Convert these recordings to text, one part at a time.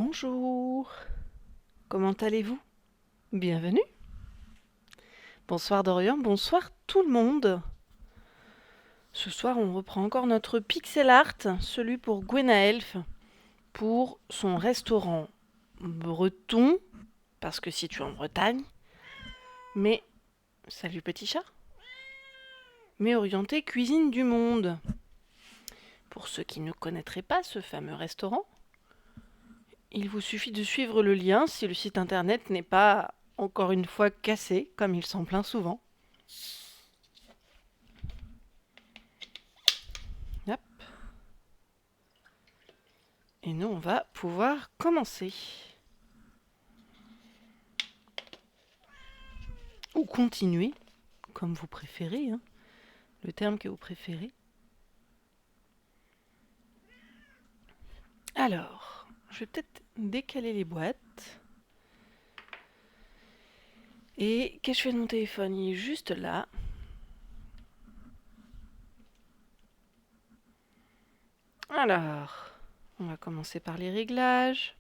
Bonjour, comment allez-vous? Bienvenue. Bonsoir Dorian, bonsoir tout le monde. Ce soir, on reprend encore notre pixel art, celui pour Gwenaelf, pour son restaurant breton, parce que situé en Bretagne, mais, salut petit chat, mais orienté cuisine du monde. Pour ceux qui ne connaîtraient pas ce fameux restaurant, il vous suffit de suivre le lien si le site internet n'est pas, encore une fois, cassé, comme il s'en plaint souvent. Hop. Et nous, on va pouvoir commencer. Ou continuer, comme vous préférez, hein, le terme que vous préférez. Alors, je vais peut-être décaler les boîtes. Et qu'est-ce que je fais de mon téléphone? Il est juste là. Alors, on va commencer par les réglages.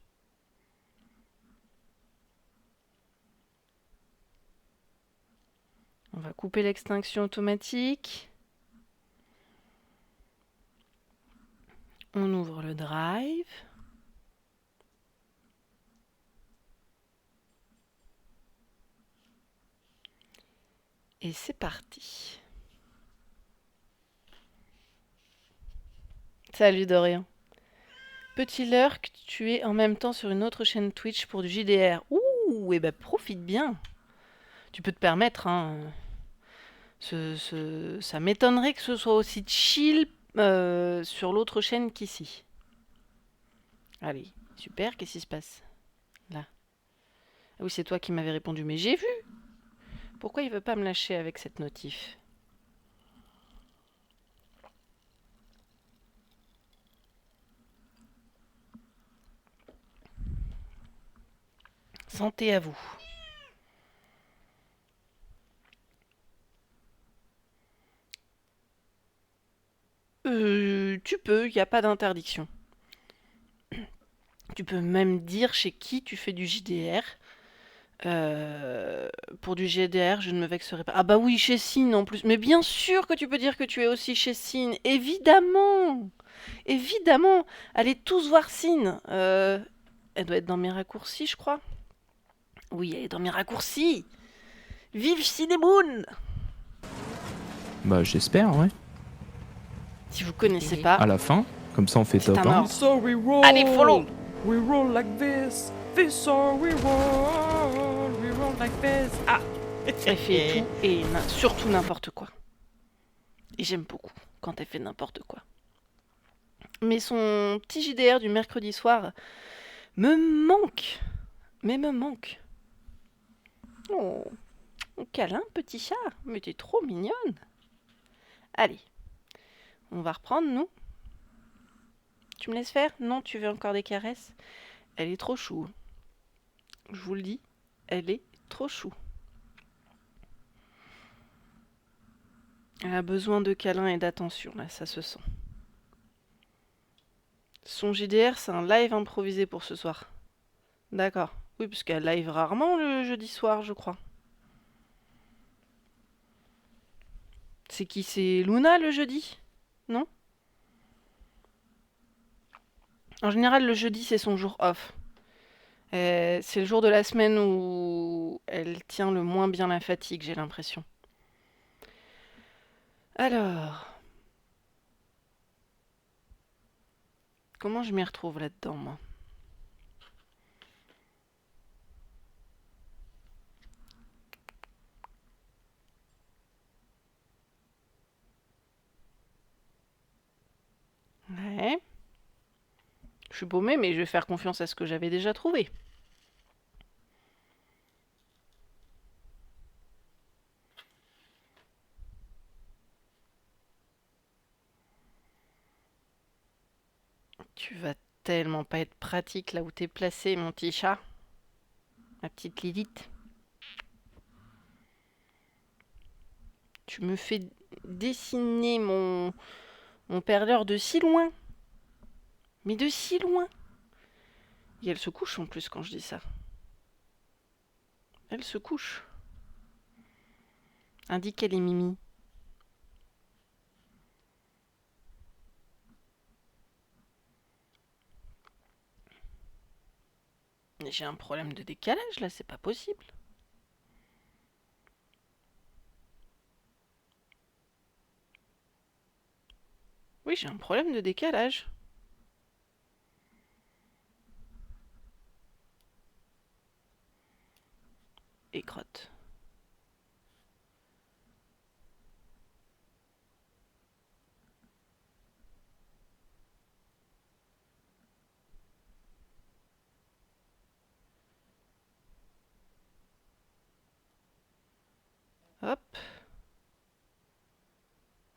On va couper l'extinction automatique. On ouvre le drive. Et c'est parti. Salut Dorian. Petit lurk, tu es en même temps sur une autre chaîne Twitch pour du JDR. Ouh, et ben profite bien. Tu peux te permettre, hein. Ça m'étonnerait que ce soit aussi chill sur l'autre chaîne qu'ici. Allez, super, qu'est-ce qui se passe là? Ah oui, c'est toi qui m'avais répondu, mais j'ai vu. Pourquoi il veut pas me lâcher avec cette notif? Santé à vous. Tu peux, il n'y a pas d'interdiction. Tu peux même dire chez qui tu fais du JDR. Pour du GDR, je ne me vexerai pas. Ah bah oui, chez Cine en plus. Mais bien sûr que tu peux dire que tu es aussi chez Cine. Évidemment. Évidemment. Allez tous voir Cine. Elle doit être dans mes raccourcis, je crois. Oui, elle est dans mes raccourcis. Vive Cinemoon. Bah j'espère, ouais. Si vous connaissez pas, À la fin, comme ça on fait c'est top un 1. ordre. So we roll. Allez, follow. We roll like this. This or we roll. We roll like this. Ah. Elle fait tout et surtout n'importe quoi. Et j'aime beaucoup quand elle fait n'importe quoi. Mais son petit JDR du mercredi soir me manque. Mais me manque. Oh, câlin, petit chat. Mais t'es trop mignonne. Allez, on va reprendre, nous. Tu me laisses faire? Non, tu veux encore des caresses? Elle est trop chou. Je vous le dis, elle est trop chou. Elle a besoin de câlins et d'attention, là, ça se sent. Son JDR, c'est un live improvisé pour ce soir. D'accord. Oui, parce qu'elle live rarement le jeudi soir, je crois. C'est qui? C'est Luna le jeudi? Non? En général, le jeudi, c'est son jour off. C'est le jour de la semaine où elle tient le moins bien la fatigue, j'ai l'impression. Alors, comment je m'y retrouve là-dedans, moi? Ouais. Je suis paumée, mais je vais faire confiance à ce que j'avais déjà trouvé. Tu vas tellement pas être pratique là où t'es placé, mon petit chat. Ma petite Lilith. Tu me fais dessiner mon perleur de si loin. Mais de si loin. Et elle se couche en plus quand je dis ça. Elle se couche. Indique qu'elle est Mimi. Mais j'ai un problème de décalage là, c'est pas possible. Oui, j'ai un problème de décalage. Et crotte. Hop.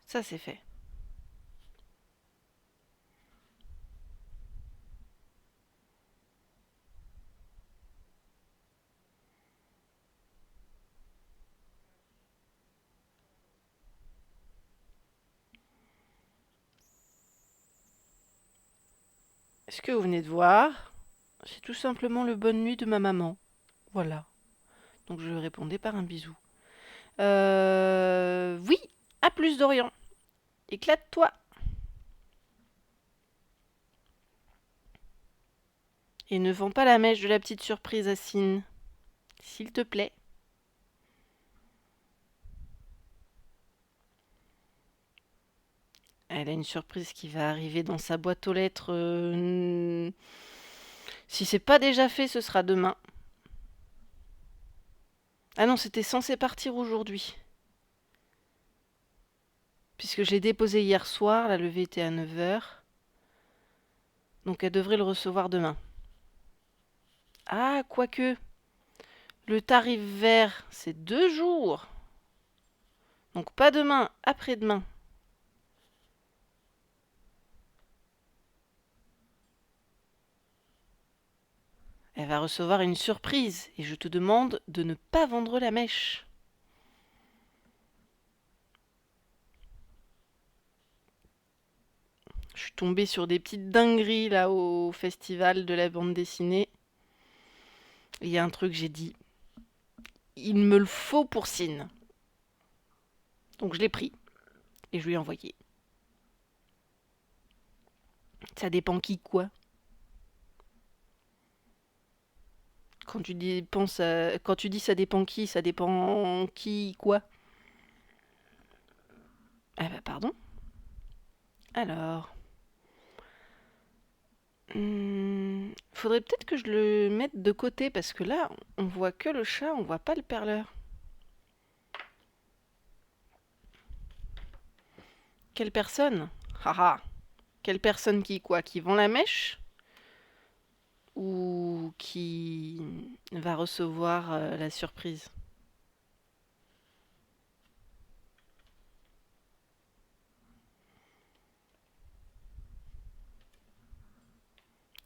Ça c'est fait. Ce que vous venez de voir, c'est tout simplement le bonne nuit de ma maman. Voilà. Donc je répondais par un bisou. Oui, à plus Dorian. Éclate-toi. Et ne vends pas la mèche de la petite surprise à Sine. S'il te plaît. Elle a une surprise qui va arriver dans sa boîte aux lettres. Si c'est pas déjà fait, ce sera demain. Ah non, c'était censé partir aujourd'hui. Puisque je l'ai déposé hier soir, la levée était à 9h. Donc elle devrait le recevoir demain. Ah, quoique. Le tarif vert, c'est 2 jours. Donc pas demain, après-demain. Elle va recevoir une surprise et je te demande de ne pas vendre la mèche. Je suis tombée sur des petites dingueries là au festival de la bande dessinée. Il y a un truc, j'ai dit, il me le faut pour Sine. Donc je l'ai pris et je lui ai envoyé. Ça dépend qui quoi. Quand tu dis ça dépend qui, ça dépend qui quoi. Ah bah pardon. Alors. Faudrait peut-être que je le mette de côté parce que là, on voit que le chat, on voit pas le perleur. Quelle personne? Haha. Quelle personne qui quoi? Qui vend la mèche? Ou qui va recevoir la surprise?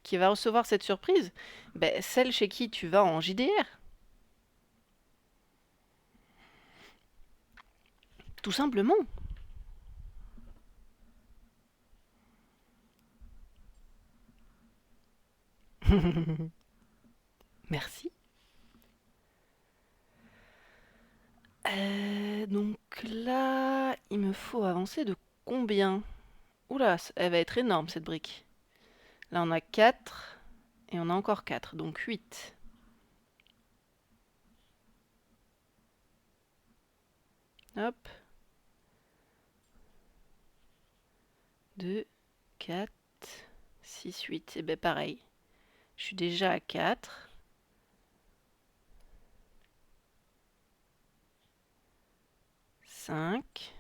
Qui va recevoir cette surprise? Ben, celle chez qui tu vas en JDR. Tout simplement. Merci. Donc là, il me faut avancer de combien? Oula, elle va être énorme cette brique. Là, on a 4 et on a encore 4, donc 8. Hop. 2, 4, 6, 8. Et ben pareil. Je suis déjà à 4. 5.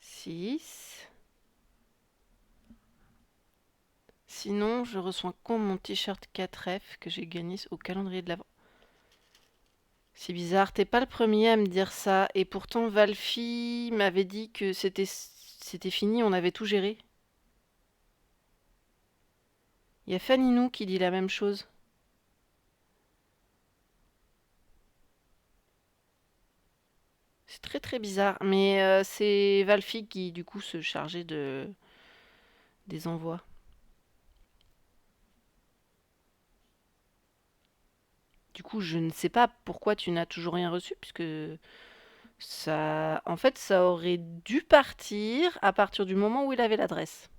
6. Sinon, je reçois quand mon t-shirt 4F que j'ai gagné au calendrier de l'Avent. C'est bizarre, t'es pas le premier à me dire ça. Et pourtant, Valfi m'avait dit que c'était fini, on avait tout géré. Il y a Faninou qui dit la même chose. C'est très très bizarre. Mais c'est Valfi qui du coup se chargeait des envois. Du coup, je ne sais pas pourquoi tu n'as toujours rien reçu, puisque ça, en fait, ça aurait dû partir à partir du moment où il avait l'adresse.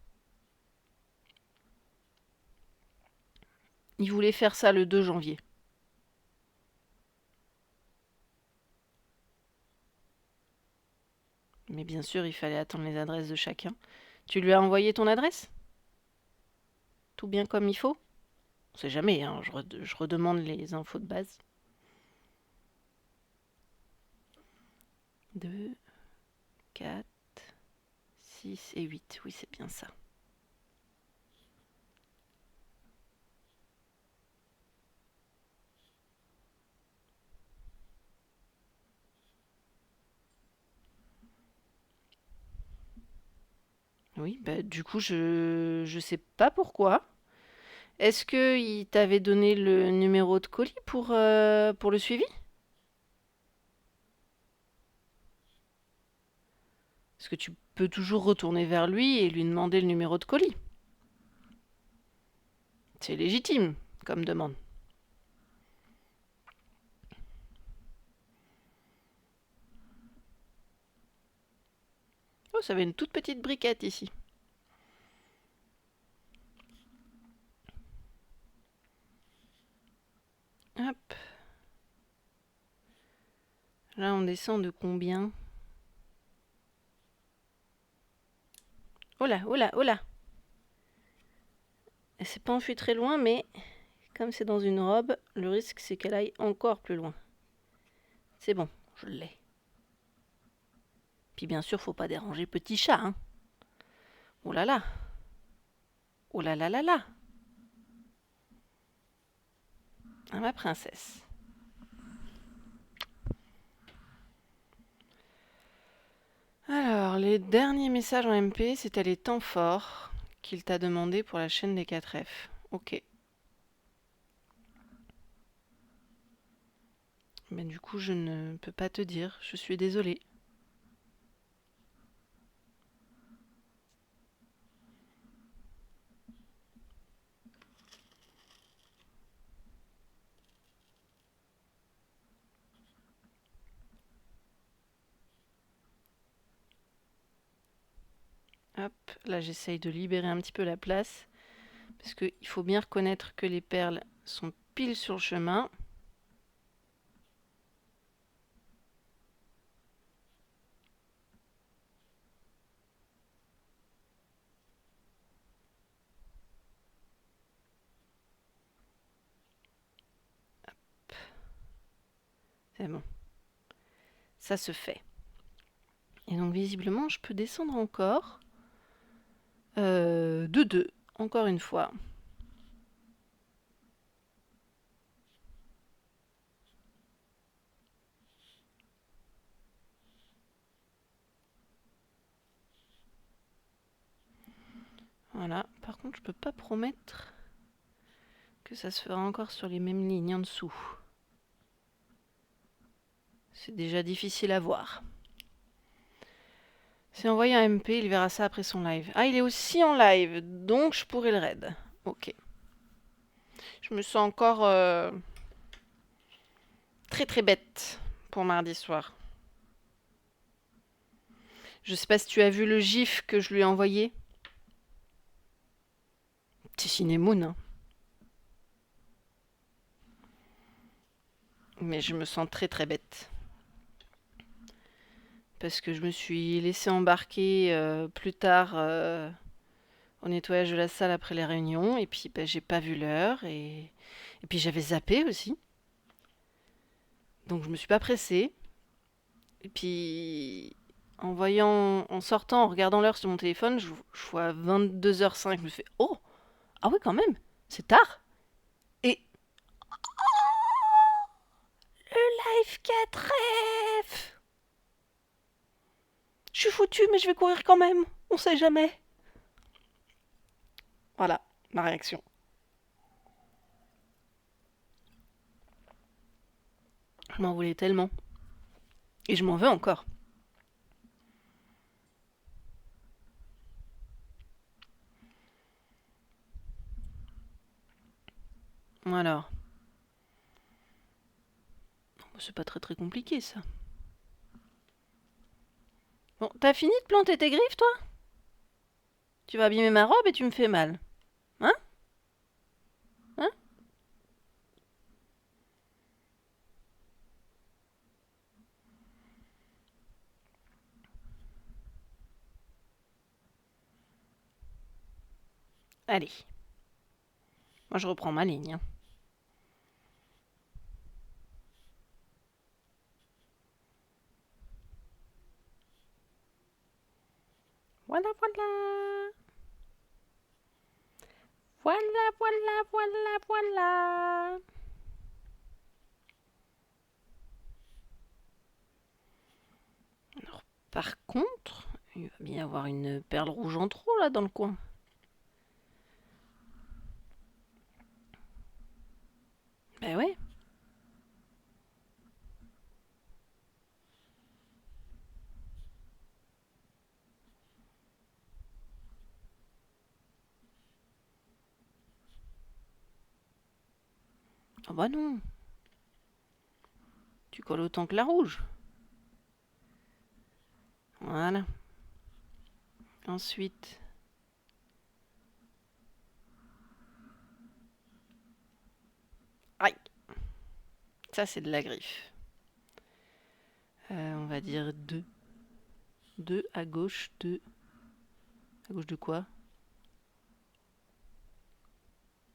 Il voulait faire ça le 2 janvier. Mais bien sûr, il fallait attendre les adresses de chacun. Tu lui as envoyé ton adresse? Tout bien comme il faut? On sait jamais, hein, je redemande les infos de base. 2, 4, 6 et 8. Oui, c'est bien ça. Oui, bah, du coup, je sais pas pourquoi. Est-ce que il t'avait donné le numéro de colis pour le suivi? Parce que tu peux toujours retourner vers lui et lui demander le numéro de colis. C'est légitime comme demande. Oh, ça avait une toute petite briquette ici. Hop. Là, on descend de combien? Oh là, oh là, oh là. Elle s'est pas enfuie très loin, mais comme c'est dans une robe, le risque c'est qu'elle aille encore plus loin. C'est bon, je l'ai. Puis bien sûr, faut pas déranger petit chat, hein. Oh là là. Oh là là là là. Ah, ma princesse. Alors, les derniers messages en MP, c'était les temps forts qu'il t'a demandé pour la chaîne des 4F. Ok. Mais du coup, je ne peux pas te dire. Je suis désolée. Hop, là j'essaye de libérer un petit peu la place. Parce qu'il faut bien reconnaître que les perles sont pile sur le chemin. C'est bon. Ça se fait. Et donc visiblement, je peux descendre encore. De 2, encore une fois. Voilà. Par contre, je peux pas promettre que ça se fera encore sur les mêmes lignes en dessous. C'est déjà difficile à voir. C'est envoyé un MP, il verra ça après son live. Ah, il est aussi en live, donc je pourrais le raid. Ok. Je me sens encore très très bête pour mardi soir. Je sais pas si tu as vu le gif que je lui ai envoyé. C'est Cinémoon, hein. Mais je me sens très très bête. Parce que je me suis laissé embarquer plus tard au nettoyage de la salle après les réunions. Et puis bah, j'ai pas vu l'heure. Et puis j'avais zappé aussi. Donc je me suis pas pressée. Et puis en sortant, en regardant l'heure sur mon téléphone, je vois 22h05. Je me fais oh, ah oui quand même, c'est tard. Et le live 4F. Je suis foutue, mais je vais courir quand même. On sait jamais. Voilà ma réaction. Je m'en voulais tellement. Et je m'en veux encore. Alors. C'est pas très compliqué ça. Bon, t'as fini de planter tes griffes, toi? Tu vas abîmer ma robe et tu me fais mal. Hein? Hein? Allez. Moi, je reprends ma ligne. Hein. Voilà, voilà. Voilà, voilà, voilà, voilà. Alors, par contre, il va bien y avoir une perle rouge en trop, là, dans le coin. Ben ouais. Ah bah non. Tu colles autant que la rouge. Voilà. Ensuite. Aïe. Ça, c'est de la griffe. On va dire 2. 2 à gauche, 2. À gauche de quoi?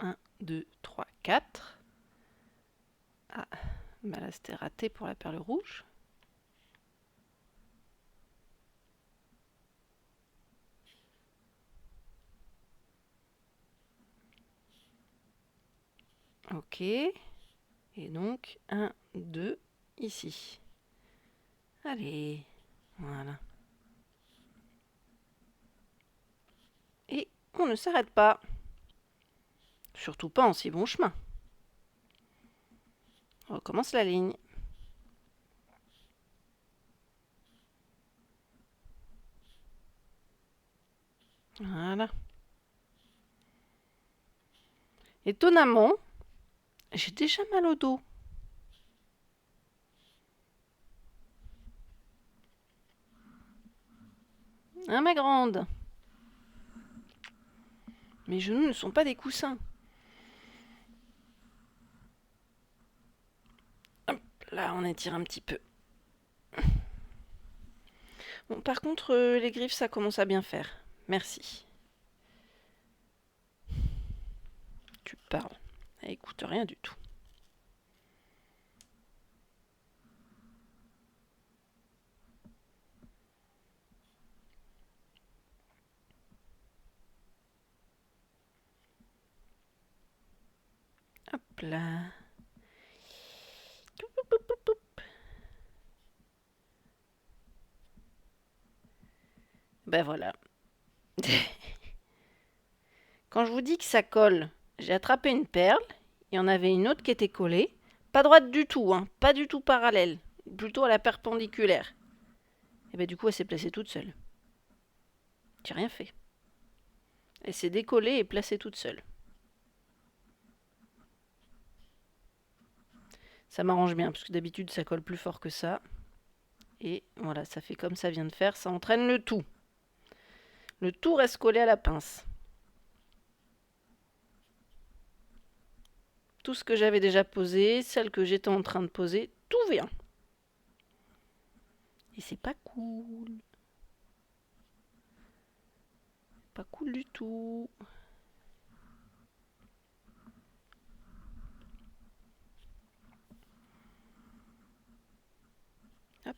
1, 2, 3, 4. Ah, bah là c'était raté pour la perle rouge. Ok. Et donc 1, 2, ici. Allez, voilà. Et on ne s'arrête pas. Surtout pas en si bon chemin. On recommence la ligne. Voilà. Étonnamment, j'ai déjà mal au dos. Hein, ma grande? Mes genoux ne sont pas des coussins. Hop, là, on étire un petit peu. Bon, par contre, les griffes, ça commence à bien faire. Merci. Tu parles. Elle écoute rien du tout. Hop là. Ben voilà. Quand je vous dis que ça colle, j'ai attrapé une perle, il y en avait une autre qui était collée, pas droite du tout, hein, pas du tout parallèle, plutôt à la perpendiculaire. Et ben du coup elle s'est placée toute seule. J'ai rien fait. Elle s'est décollée et placée toute seule. Ça m'arrange bien, parce que d'habitude ça colle plus fort que ça. Et voilà, ça fait comme ça vient de faire, ça entraîne le tout. Le tout reste collé à la pince. Tout ce que j'avais déjà posé, celle que j'étais en train de poser, tout vient. Et c'est pas cool. Pas cool du tout. Hop.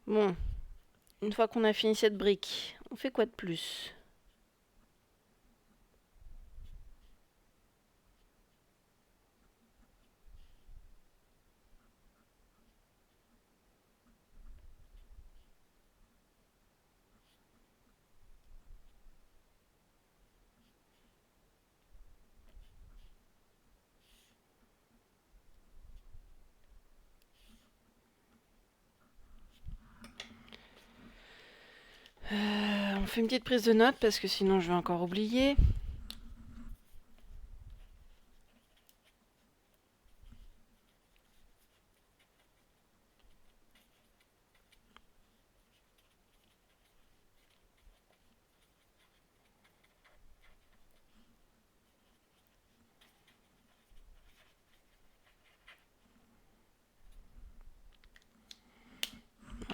Bon, une fois qu'on a fini cette brique, on fait quoi de plus? On fait une petite prise de notes parce que sinon je vais encore oublier.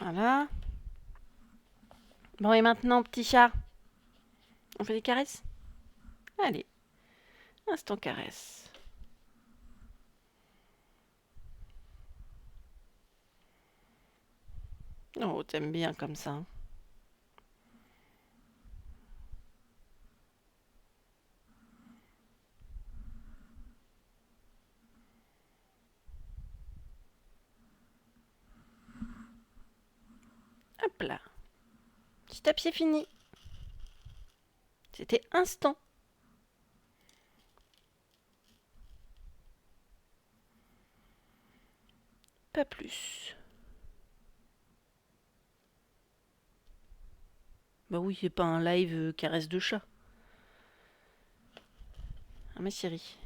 Voilà. Bon, et maintenant, petit chat, on fait des caresses? Allez, instant caresse. Oh, t'aimes bien comme ça, hein. Hop là. Petit tape, c'est fini. C'était instant. Pas plus. Bah oui, c'est pas un live caresse de chat. Ah, ma chérie.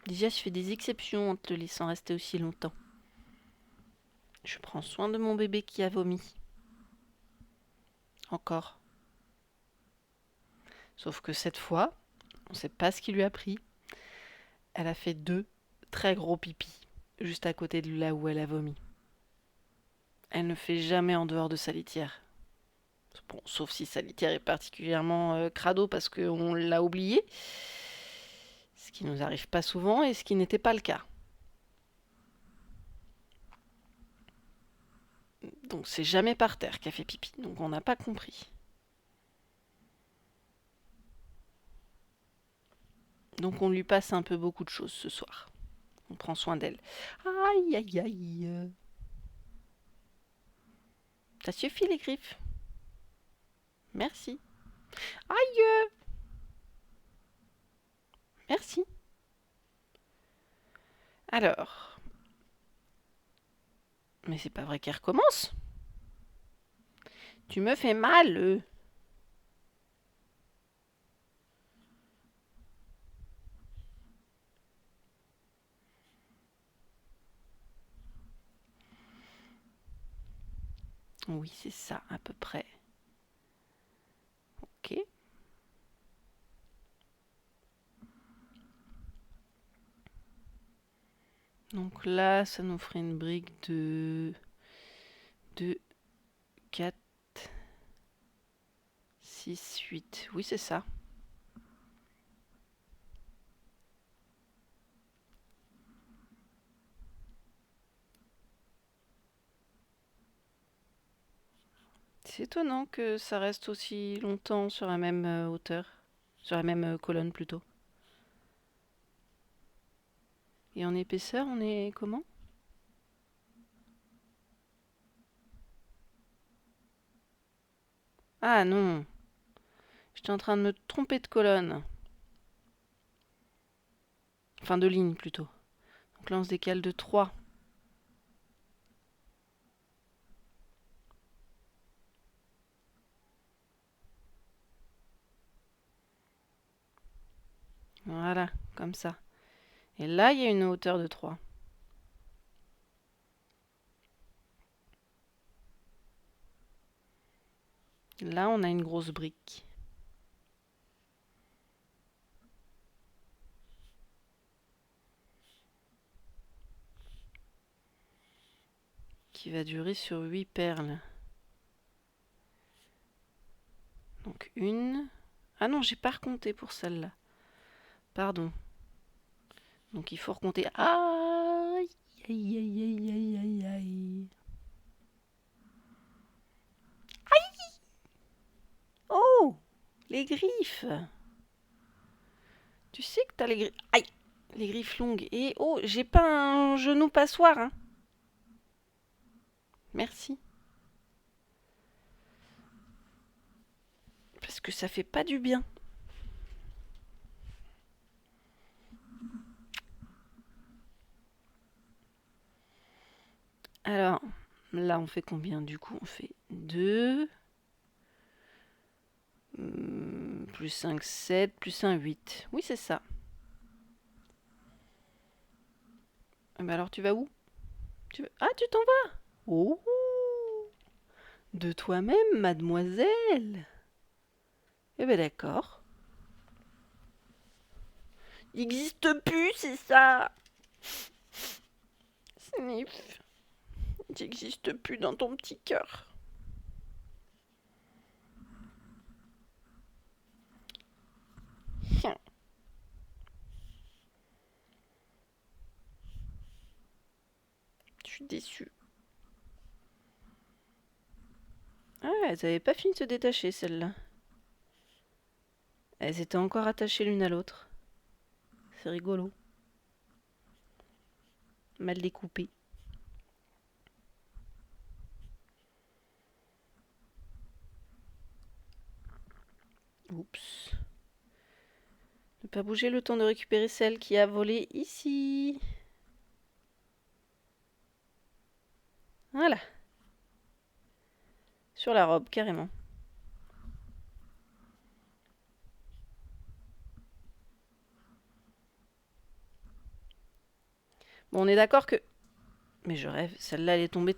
Déjà, je fais des exceptions en te laissant rester aussi longtemps. Je prends soin de mon bébé qui a vomi. Encore. Sauf que cette fois, on ne sait pas ce qui lui a pris. Elle a fait 2 très gros pipis, juste à côté de là où elle a vomi. Elle ne fait jamais en dehors de sa litière. Bon, sauf si sa litière est particulièrement crado parce qu'on l'a oublié. Ce qui nous arrive pas souvent et ce qui n'était pas le cas. Donc c'est jamais par terre qu'elle fait pipi. Donc on n'a pas compris. Donc on lui passe un peu beaucoup de choses ce soir. On prend soin d'elle. Aïe aïe aïe. Ça suffit les griffes. Merci. Aïe. Merci. Alors. Mais c'est pas vrai qu'elle recommence. Tu me fais mal. Oui, c'est ça, à peu près. Ok. Donc là, ça nous ferait une brique de 2, 4, 6, 8. Oui, c'est ça. C'est étonnant que ça reste aussi longtemps sur la même hauteur. Sur la même colonne plutôt. Et en épaisseur, on est comment? Ah non. J'étais en train de me tromper de colonne. Enfin de ligne plutôt. Donc là on se décale de 3. Voilà, comme ça. Et là il y a une hauteur de 3. Là on a une grosse brique. Qui va durer sur 8 perles. Donc une. Ah non, j'ai pas recompté pour celle-là. Pardon. Donc il faut recompter. Aïe, aïe, aïe, aïe, aïe, aïe, aïe. Oh, les griffes. Tu sais que t'as les griffes. Aïe, les griffes longues. Et oh, j'ai pas un genou passoire, hein. Merci. Parce que ça fait pas du bien. Alors, là, on fait combien du coup? On fait 2. Plus 5, 7. Plus 1, 8. Oui, c'est ça. Mais alors, tu vas où? Ah, tu t'en vas? Oh, de toi-même, mademoiselle. Eh ben d'accord. Il n'existe plus, c'est ça. Nif. J'existe plus dans ton petit cœur. Je suis déçue. Ah, elles avaient pas fini de se détacher, celles-là. Elles étaient encore attachées l'une à l'autre. C'est rigolo. Mal découpé. Oups. Ne pas bouger le temps de récupérer celle qui a volé ici. Voilà. Sur la robe, carrément. Bon, on est d'accord que... Mais je rêve, celle-là, elle est tombée.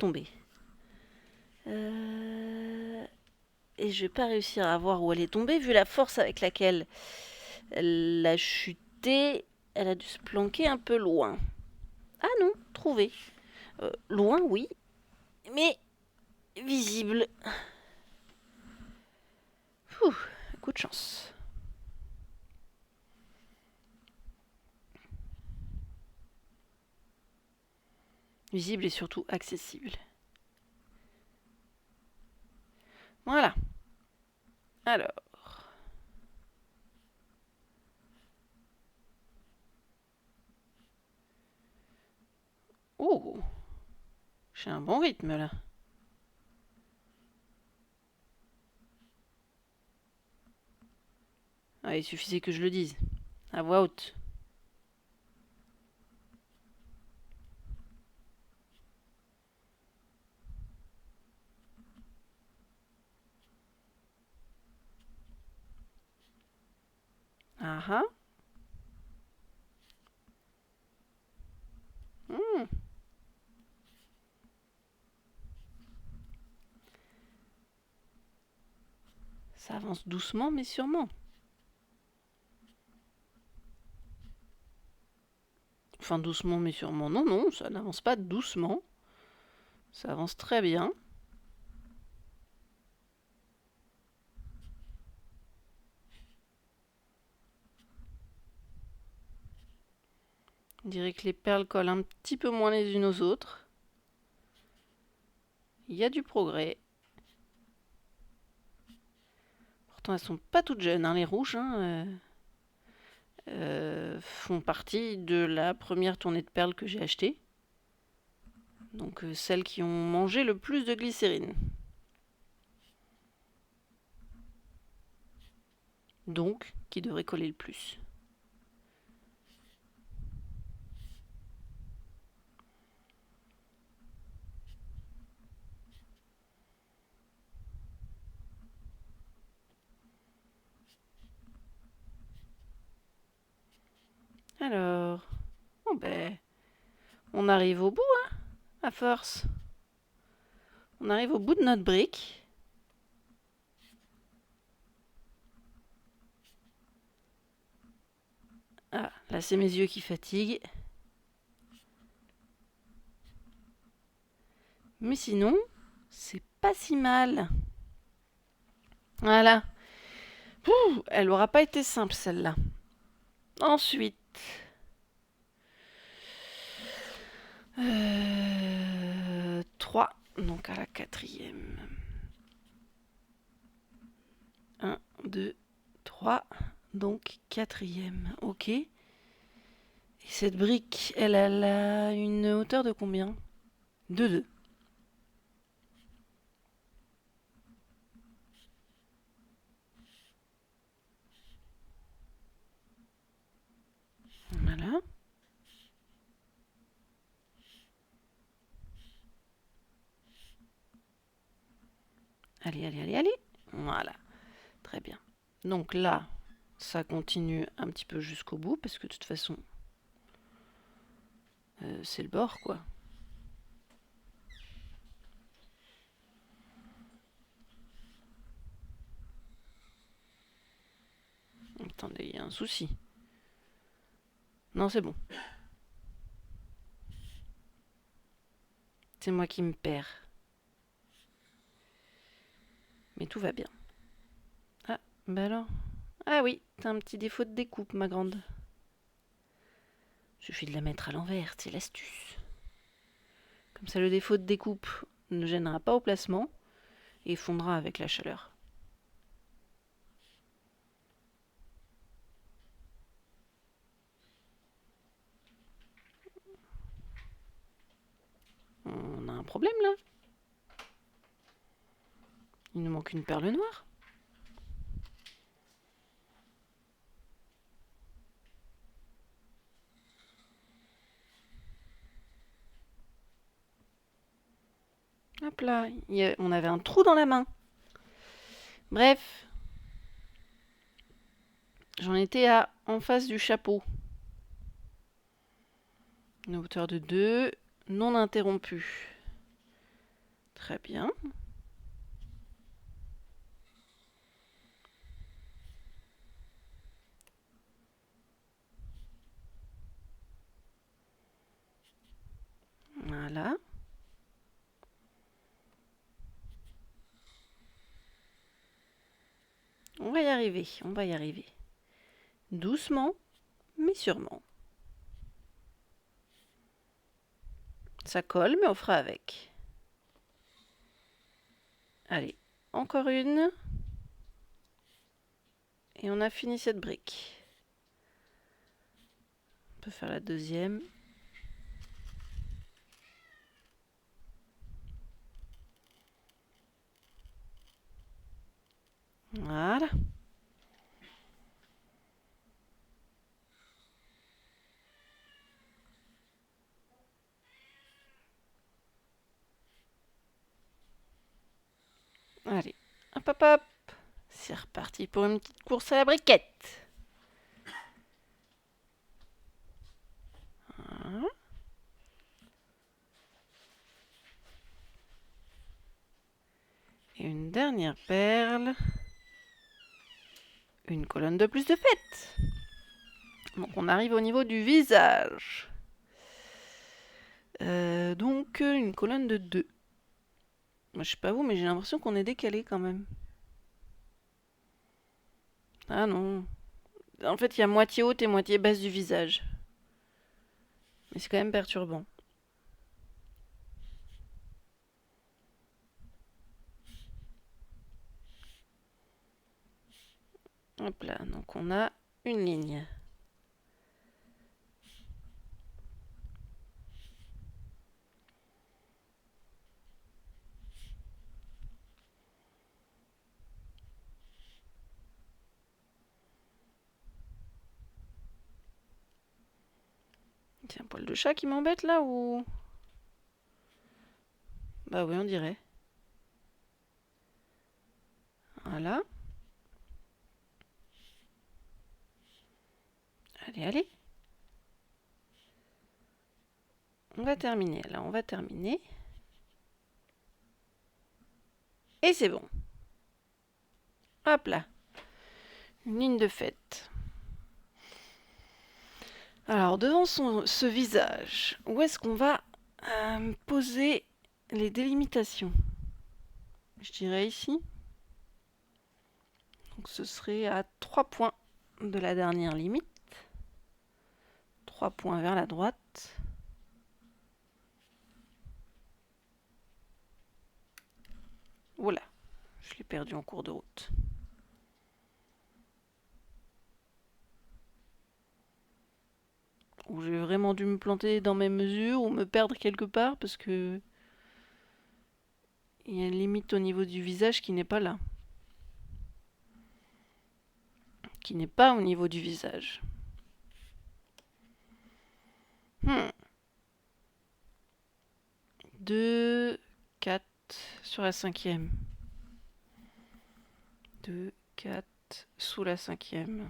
Et je vais pas réussir à voir où elle est tombée, vu la force avec laquelle elle a chuté. Elle a dû se planquer un peu loin. Ah non, trouvé. Loin, oui. Mais visible. Ouh, coup de chance. Visible et surtout accessible. Voilà. Alors. Oh, j'ai un bon rythme là. Ah, il suffisait que je le dise. À voix haute. Ah ah. Hmm. Ça avance doucement mais sûrement. Enfin doucement mais sûrement. Non, non, ça n'avance pas doucement. Ça avance très bien. On dirait que les perles collent un petit peu moins les unes aux autres. Il y a du progrès. Pourtant, elles sont pas toutes jeunes, hein, les rouges. Font partie de la première tournée de perles que j'ai achetée. Donc celles qui ont mangé le plus de glycérine. Donc, qui devraient coller le plus. Alors, oh ben, on arrive au bout, hein, à force. On arrive au bout de notre brique. Ah, là c'est mes yeux qui fatiguent. Mais sinon, c'est pas si mal. Voilà. Ouh, elle aura pas été simple celle-là. Ensuite. 3, donc à la quatrième. 1, 2, 3, donc quatrième. Ok. Et cette brique, elle a une hauteur de combien? De 2. Voilà. Allez. Voilà. Très bien. Donc là, ça continue un petit peu jusqu'au bout, parce que de toute façon, c'est le bord, quoi. Attendez, il y a un souci. Non, c'est bon. C'est moi qui me perds. Mais tout va bien. Ah, bah alors. Ah oui, t'as un petit défaut de découpe, ma grande. Suffit de la mettre à l'envers, c'est l'astuce. Comme ça, le défaut de découpe ne gênera pas au placement et fondra avec la chaleur. On a un problème là. Il nous manque une perle noire. Hop là, on avait un trou dans la main. Bref, j'en étais à en face du chapeau. Une hauteur de 2, non interrompue. Très bien. Voilà. On va y arriver, on va y arriver. Doucement, mais sûrement. Ça colle, mais on fera avec. Allez, encore une. Et on a fini cette brique. On peut faire la deuxième. Voilà. Allez, hop hop hop. C'est reparti pour une petite course à la briquette. Voilà. Et une dernière perle. Une colonne de plus de fête. Donc on arrive au niveau du visage. Donc une colonne de 2. Moi, je sais pas vous, mais j'ai l'impression qu'on est décalé quand même. Ah non. En fait, il y a moitié haute et moitié basse du visage. Mais c'est quand même perturbant. Hop là, donc on a une ligne. C'est un poil de chat qui m'embête là ou... Bah oui, on dirait. Voilà. Allez, allez. On va terminer. Là, on va terminer. Et c'est bon. Hop là. Une ligne de fête. Alors, devant ce visage, où est-ce qu'on va poser les délimitations? Je dirais ici. Donc ce serait à 3 points de la dernière limite. 3 points vers la droite. Voilà, je l'ai perdu en cours de route. Ou j'ai vraiment dû me planter dans mes mesures ou me perdre quelque part parce que il y a une limite au niveau du visage qui n'est pas là. Qui n'est pas au niveau du visage. 2, 4 sur la 5e. 2, 4 sous la 5e.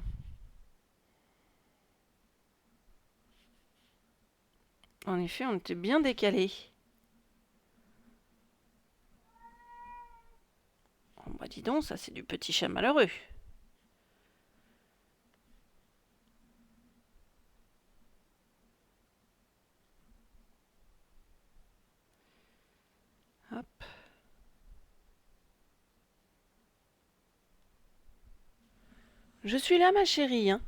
En effet, on était bien décalé. Oh, bah dis donc, ça c'est du petit chat malheureux. Hop. Je suis là, ma chérie, hein.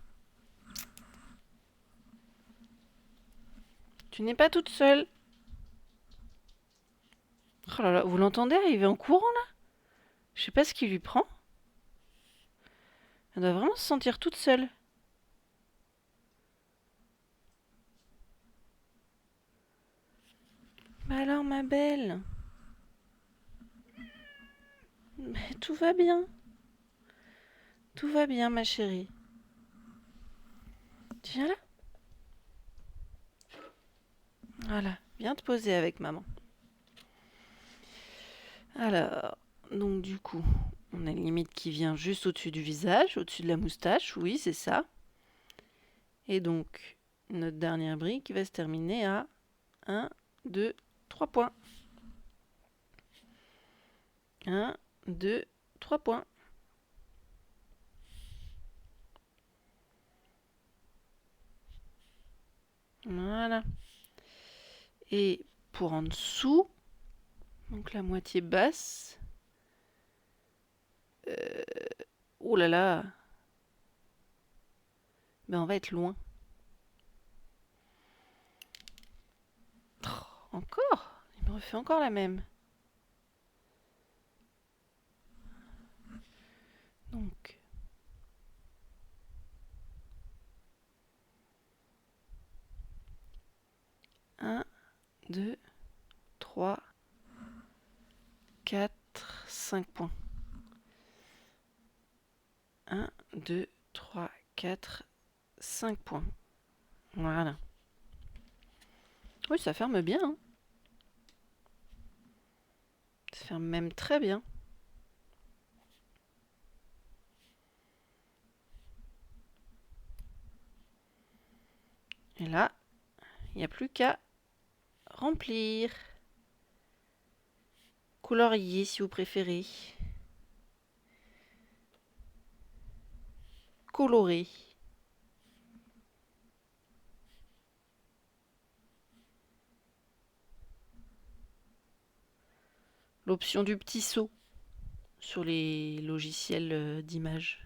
Tu n'es pas toute seule. Oh là là, vous l'entendez arriver en courant, là? Je sais pas ce qui lui prend. Elle doit vraiment se sentir toute seule. Bah alors, ma belle. Mais tout va bien. Tout va bien, ma chérie. Tu viens là? Voilà, viens te poser avec maman. Alors, donc du coup, on a une limite qui vient juste au-dessus du visage, au-dessus de la moustache, oui, c'est ça. Et donc, notre dernière brique va se terminer à 1, 2, 3 points. 1, 2, 3 points. Voilà. Et pour en dessous, donc la moitié basse. Oh là là. Ben on va être loin. Oh, encore? Il me refait encore la même. Donc. Un, 2, 3, 4, 5 points. 1, 2, 3, 4, 5 points. Voilà. Oui, ça ferme bien, hein. Ça ferme même très bien. Et là, il n'y a plus qu'à remplir. Colorier si vous préférez. Colorer. L'option du petit saut sur les logiciels d'image.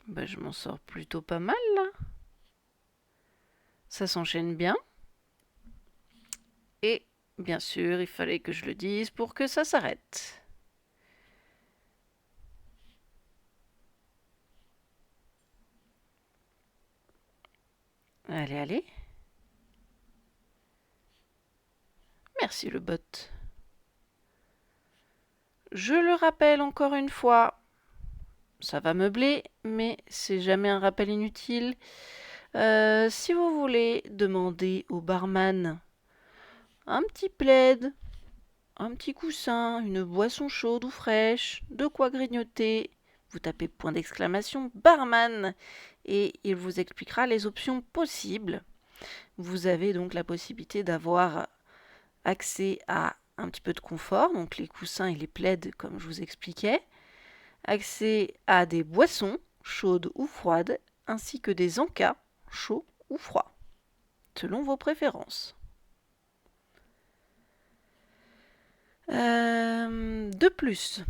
Bah, je m'en sors plutôt pas mal là. Ça s'enchaîne bien. Et bien sûr, il fallait que je le dise pour que ça s'arrête. Allez, allez. Merci le bot. Je le rappelle encore une fois. Ça va meubler, mais c'est jamais un rappel inutile. Si vous voulez demander au barman un petit plaid, un petit coussin, une boisson chaude ou fraîche, de quoi grignoter, vous tapez point d'exclamation barman et il vous expliquera les options possibles. Vous avez donc la possibilité d'avoir accès à un petit peu de confort, donc les coussins et les plaids comme je vous expliquais, accès à des boissons chaudes ou froides, ainsi que des encas chauds ou froids, selon vos préférences. De plus,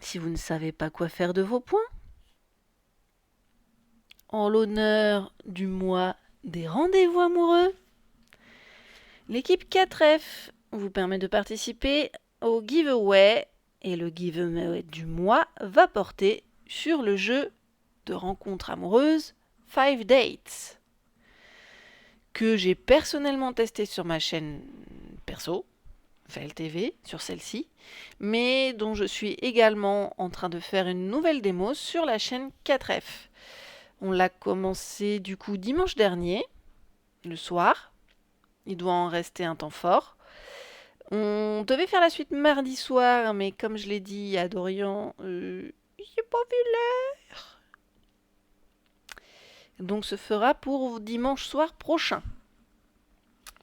si vous ne savez pas quoi faire de vos points, en l'honneur du mois des rendez-vous amoureux, l'équipe 4F vous permet de participer au giveaway et le giveaway du mois va porter sur le jeu de rencontres amoureuses 5 Dates que j'ai personnellement testé sur ma chaîne perso, FLTV, sur celle-ci, mais dont je suis également en train de faire une nouvelle démo sur la chaîne 4F. On l'a commencé du coup dimanche dernier, le soir. Il doit en rester un temps fort. On devait faire la suite mardi soir, mais comme je l'ai dit à Dorian, j'ai pas vu l'heure. Donc ce fera pour dimanche soir prochain.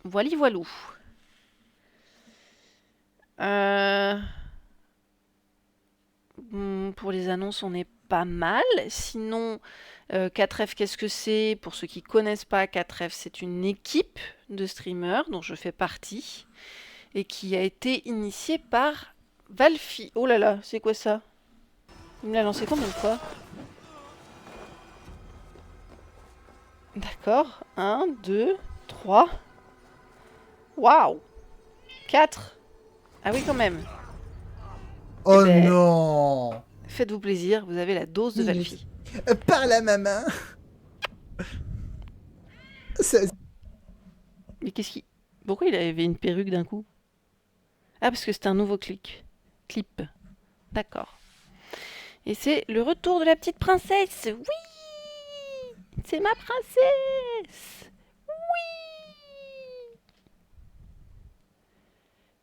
Voili voilou. Pour les annonces, on est pas mal. Sinon, 4F, qu'est-ce que c'est? Pour ceux qui connaissent pas, 4F, c'est une équipe de streamers dont je fais partie et qui a été initiée par Valfi. Oh là là, c'est quoi ça? Il me l'a lancé combien de fois? D'accord. 1, 2, 3. Waouh! 4. Ah oui, quand même. Oh ben, non! Faites-vous plaisir, vous avez la dose de Minute. Valfi. Par la maman! Ça- Mais qu'est-ce qui... Pourquoi il avait une perruque d'un coup? Ah, parce que c'est un nouveau clip. D'accord. Et c'est le retour de la petite princesse. Oui! C'est ma princesse! Oui!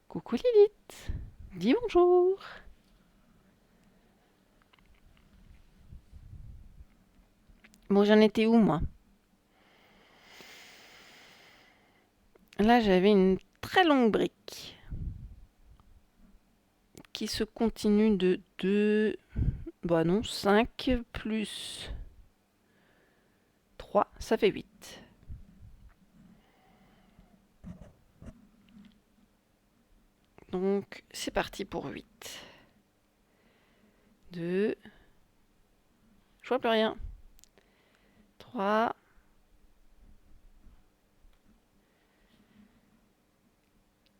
Coucou Lilith. Dis bonjour. Bon, j'en étais où, moi? Là, j'avais une très longue brique qui se continue de 2... Bah non, 5 plus 3, ça fait 8. Donc, c'est parti pour 8. 2. Je vois plus rien. 3.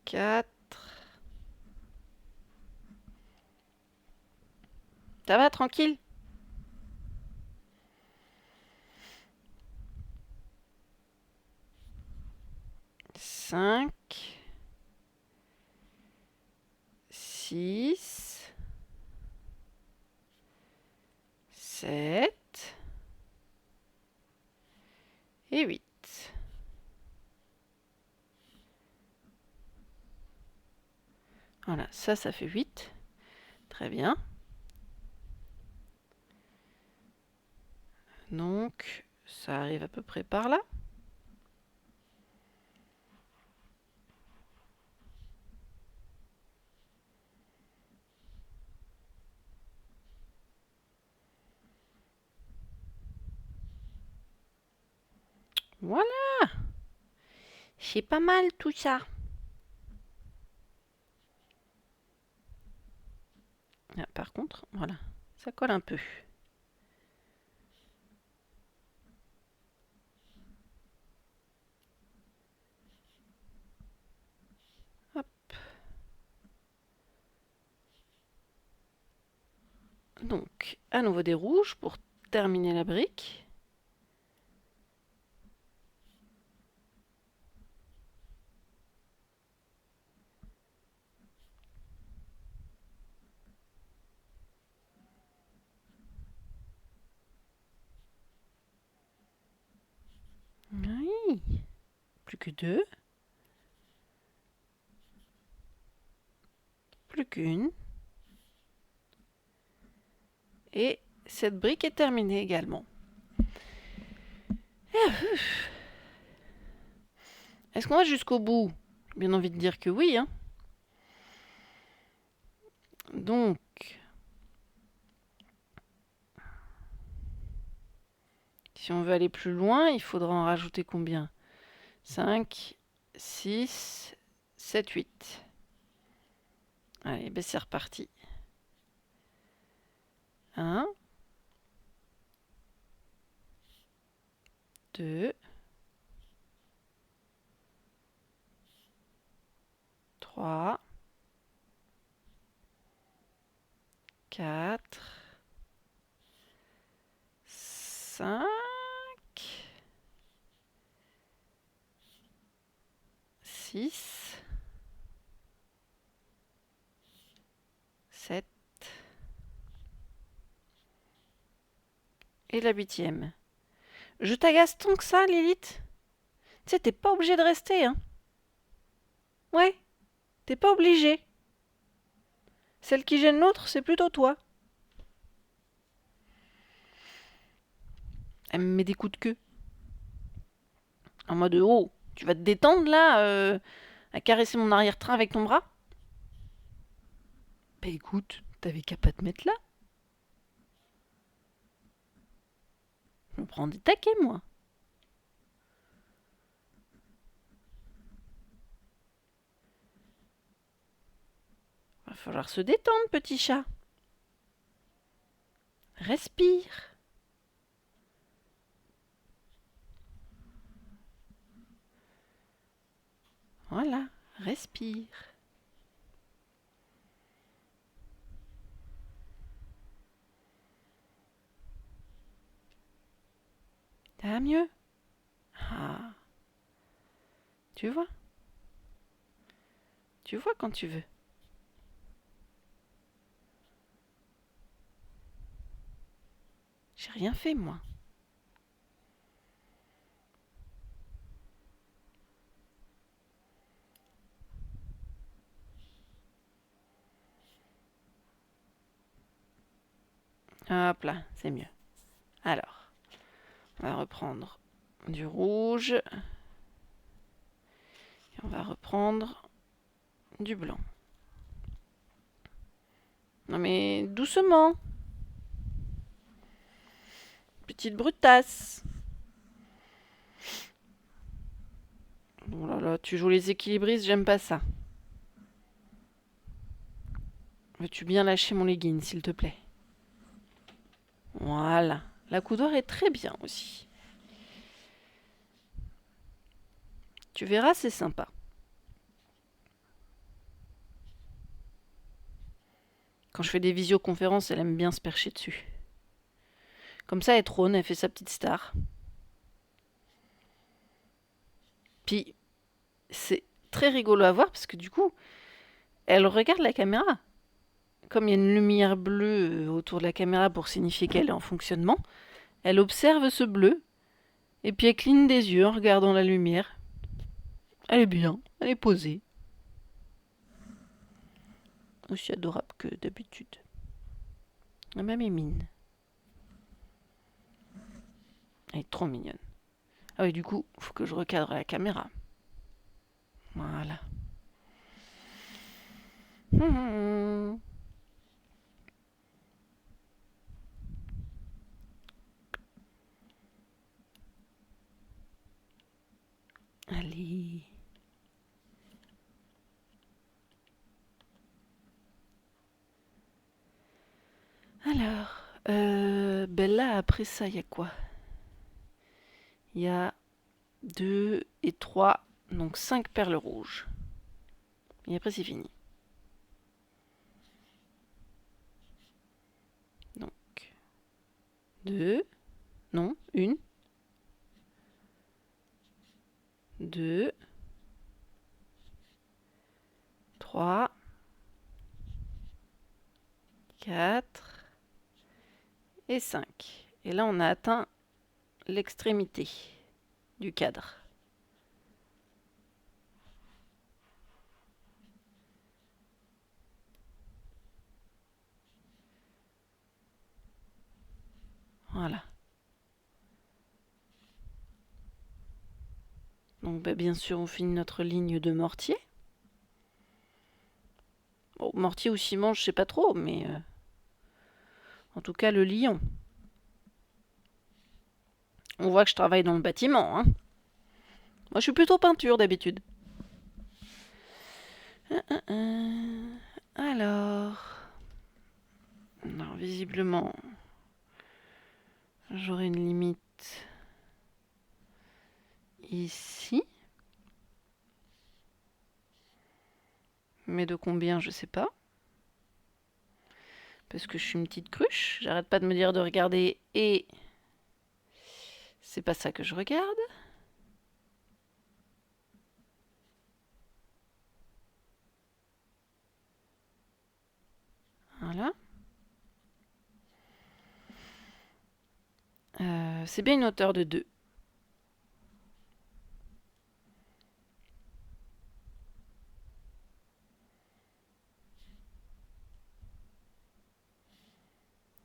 4. Ça va, tranquille? 5. 6. 7. Et 8. Voilà, ça fait 8. Très bien. Donc, ça arrive à peu près par là. Voilà. C'est pas mal tout ça. Ah, par contre, voilà, ça colle un peu. Hop. Donc, à nouveau des rouges pour terminer la brique. Oui. Plus que 2. Plus qu'une. Et cette brique est terminée également. Est-ce qu'on va jusqu'au bout? J'ai bien envie de dire que oui, hein. Donc, si on veut aller plus loin, il faudra en rajouter combien? 5, 6, 7, 8. Allez, ben c'est reparti. 1, 2, 3, 4, 5, 6, 7 et la 8e. Je t'agace tant que ça, Lilith? Tu sais, t'es pas obligé de rester, hein? Ouais, t'es pas obligé. Celle qui gêne l'autre, c'est plutôt toi. Elle me met des coups de queue. En mode, oh, tu vas te détendre là, à caresser mon arrière-train avec ton bras? Bah écoute, t'avais qu'à pas te mettre là. prends des taquets, moi. Va falloir se détendre, petit chat. Respire. Voilà, respire. Ça va mieux? Ah. Tu vois? Tu vois quand tu veux. J'ai rien fait, moi. Hop là, c'est mieux. Alors, on va reprendre du rouge. Et on va reprendre du blanc. Non mais doucement. Petite brutasse. Oh là là, tu joues les équilibristes, j'aime pas ça. Veux-tu bien lâcher mon legging, s'il te plaît? Voilà. La coudoir est très bien aussi. Tu verras, c'est sympa. Quand je fais des visioconférences, elle aime bien se percher dessus. Comme ça, elle trône, elle fait sa petite star. Puis, c'est très rigolo à voir parce que du coup, elle regarde la caméra. Comme il y a une lumière bleue autour de la caméra pour signifier qu'elle est en fonctionnement, elle observe ce bleu et puis elle cligne des yeux en regardant la lumière. Elle est bien, elle est posée. Aussi adorable que d'habitude. La même mine. Elle est trop mignonne. Ah oui, du coup, faut que je recadre la caméra. Voilà. Allez. Alors, ben là, après ça, il y a quoi? Il y a 2 et 3, donc 5 perles rouges. Et après, c'est fini. Donc, 2, non, 1, 2, 3, 4 et 5. Et là, on a atteint l'extrémité du cadre. Voilà. Donc, bah, bien sûr, on finit notre ligne de mortier. Bon, mortier ou ciment, je sais pas trop, mais en tout cas, le lion. On voit que je travaille dans le bâtiment, hein. Moi, je suis plutôt peinture d'habitude. Alors, visiblement, j'aurai une limite ici. Mais de combien, je sais pas. Parce que je suis une petite cruche. J'arrête pas de me dire de regarder et c'est pas ça que je regarde. Voilà. C'est bien une hauteur de 2.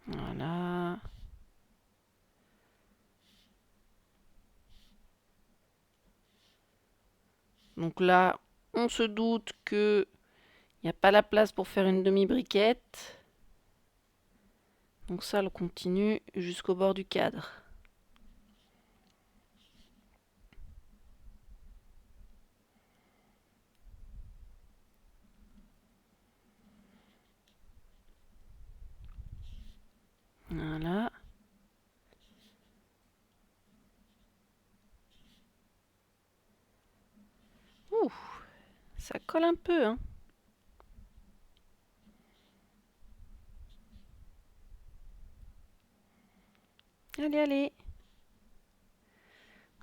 Voilà. Donc là, on se doute que il n'y a pas la place pour faire une demi-briquette. Donc ça, on continue jusqu'au bord du cadre. Voilà. Ouh, ça colle un peu, hein. Allez, allez.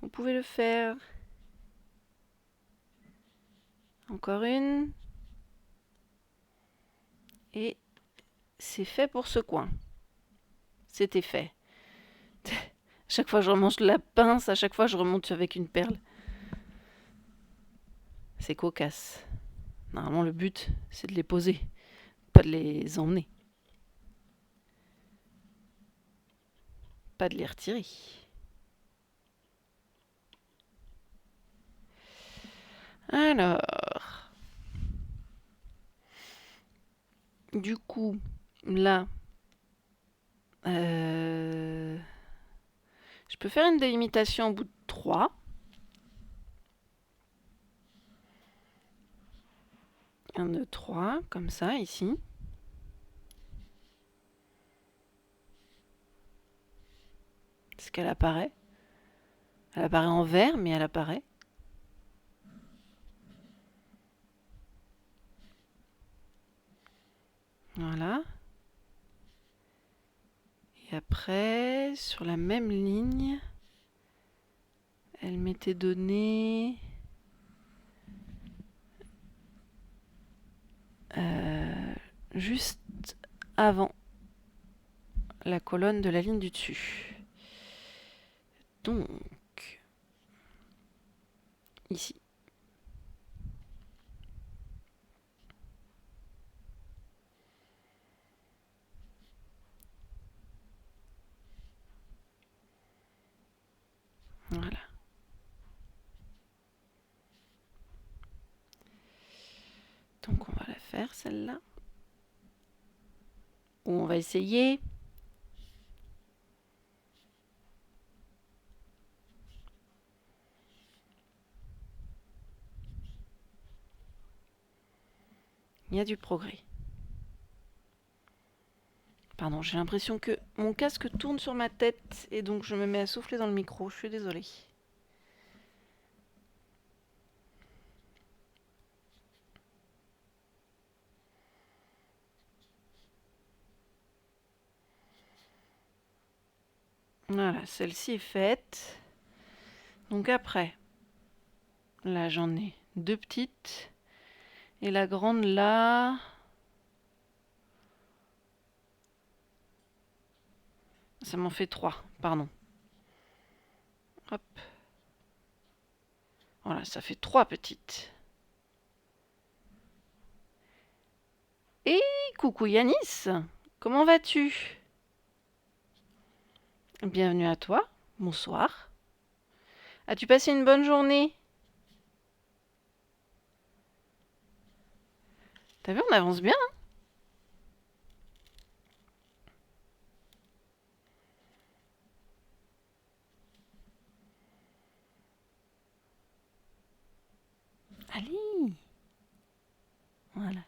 Vous pouvez le faire. Encore une. Et c'est fait pour ce coin. C'était fait. Chaque fois que je remonte la pince, à chaque fois je remonte avec une perle. C'est cocasse. Normalement le but c'est de les poser, pas de les emmener. Pas de les retirer. Alors, du coup, là, je peux faire une délimitation au bout de 3. Un, 2, 3, comme ça, ici. Est-ce qu'elle apparaît? Elle apparaît en vert, mais elle apparaît. Voilà. Et après, sur la même ligne, elle m'était donnée juste avant la colonne de la ligne du dessus. Donc, ici. Voilà. Donc on va la faire celle-là. Ou on va essayer. Il y a du progrès. Pardon, j'ai l'impression que mon casque tourne sur ma tête et donc je me mets à souffler dans le micro. Je suis désolée. Voilà, celle-ci est faite. Donc après, là j'en ai 2 petites. Et la grande là... Ça m'en fait 3, pardon. Hop. Voilà, ça fait 3 petites. Et coucou Yanis, comment vas-tu? Bienvenue à toi, bonsoir. As-tu passé une bonne journée? T'as vu, on avance bien, hein? Allez. Voilà.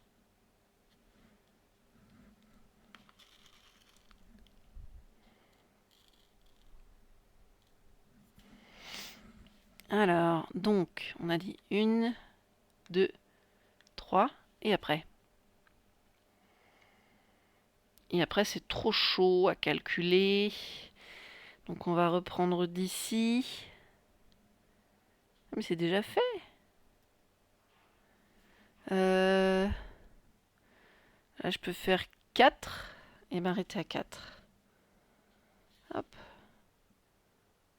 Alors, donc, on a dit 1, 2, 3, et après. Et après, c'est trop chaud à calculer. Donc, on va reprendre d'ici. Ah, mais c'est déjà fait. Là, je peux faire 4 et m'arrêter à 4. Hop.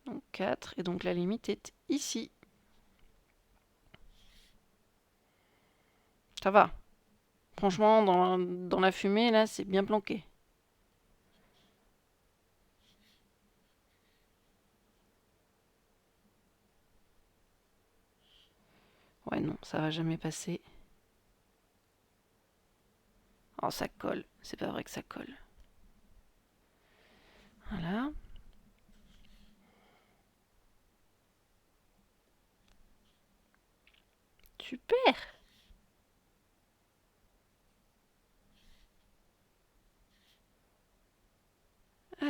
Donc 4, et donc la limite est ici. Ça va. Franchement, dans la fumée, là, c'est bien planqué. Ouais, non, ça va jamais passer. Oh, ça colle. C'est pas vrai que ça colle. Voilà. Super.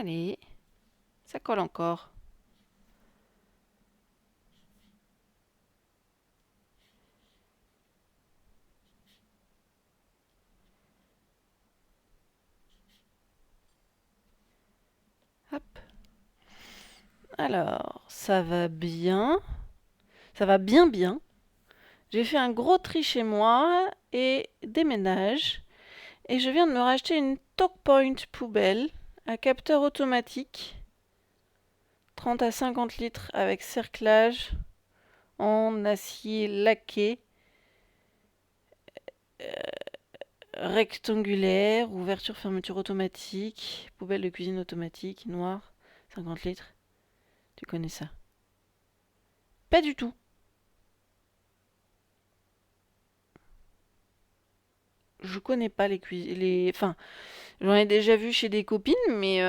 Allez. Ça colle encore. Hop. Alors, ça va bien. Ça va bien bien. J'ai fait un gros tri chez moi et déménage. Et je viens de me racheter une Talkpoint poubelle à capteur automatique. 30 à 50 litres avec cerclage en acier laqué. Rectangulaire, ouverture, fermeture automatique, poubelle de cuisine automatique, noire, 50 litres. Tu connais ça? Pas du tout. Je connais pas les cuisines. Enfin, j'en ai déjà vu chez des copines, mais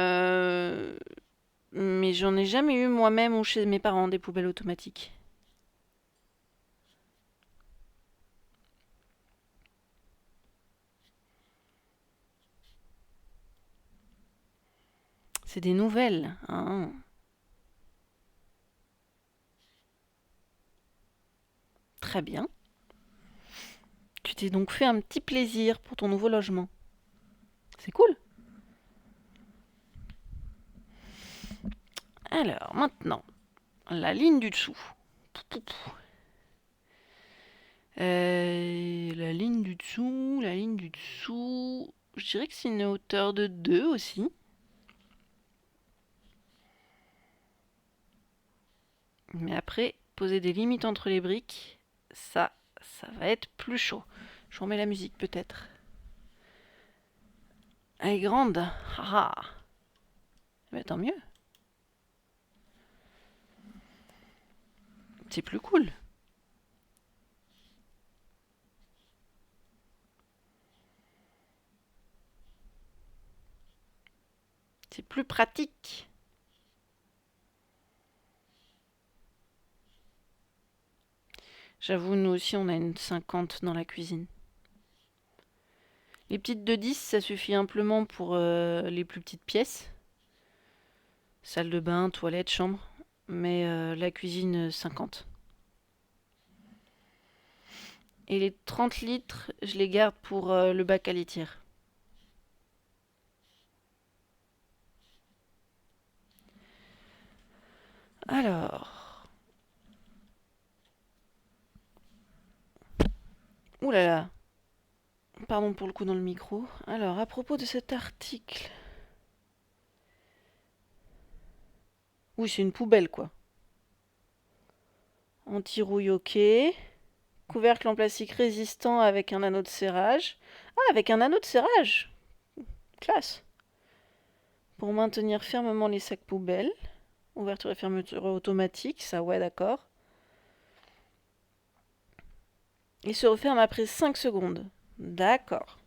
j'en ai jamais eu moi-même ou chez mes parents des poubelles automatiques. C'est des nouvelles, hein. Très bien. Tu t'es donc fait un petit plaisir pour ton nouveau logement. C'est cool. Alors, maintenant, la ligne du dessous. La ligne du dessous, je dirais que c'est une hauteur de 2 aussi. Mais après, poser des limites entre les briques, ça va être plus chaud. Je remets la musique peut-être. Elle est grande. Haha. Mais tant mieux. C'est plus cool. C'est plus pratique. J'avoue, nous aussi, on a une 50 dans la cuisine. Les petites de 10, ça suffit amplement pour les plus petites pièces. Salle de bain, toilette, chambre. Mais la cuisine, 50. Et les 30 litres, je les garde pour le bac à litière. Alors. Ouh là là. Pardon pour le coup dans le micro. Alors, à propos de cet article. Oui, c'est une poubelle, quoi. Anti-rouille, ok. Couvercle en plastique résistant avec un anneau de serrage. Ah, avec un anneau de serrage. Classe. Pour maintenir fermement les sacs poubelles. Ouverture et fermeture automatique, ça ouais, d'accord. Il se referme après 5 secondes. D'accord.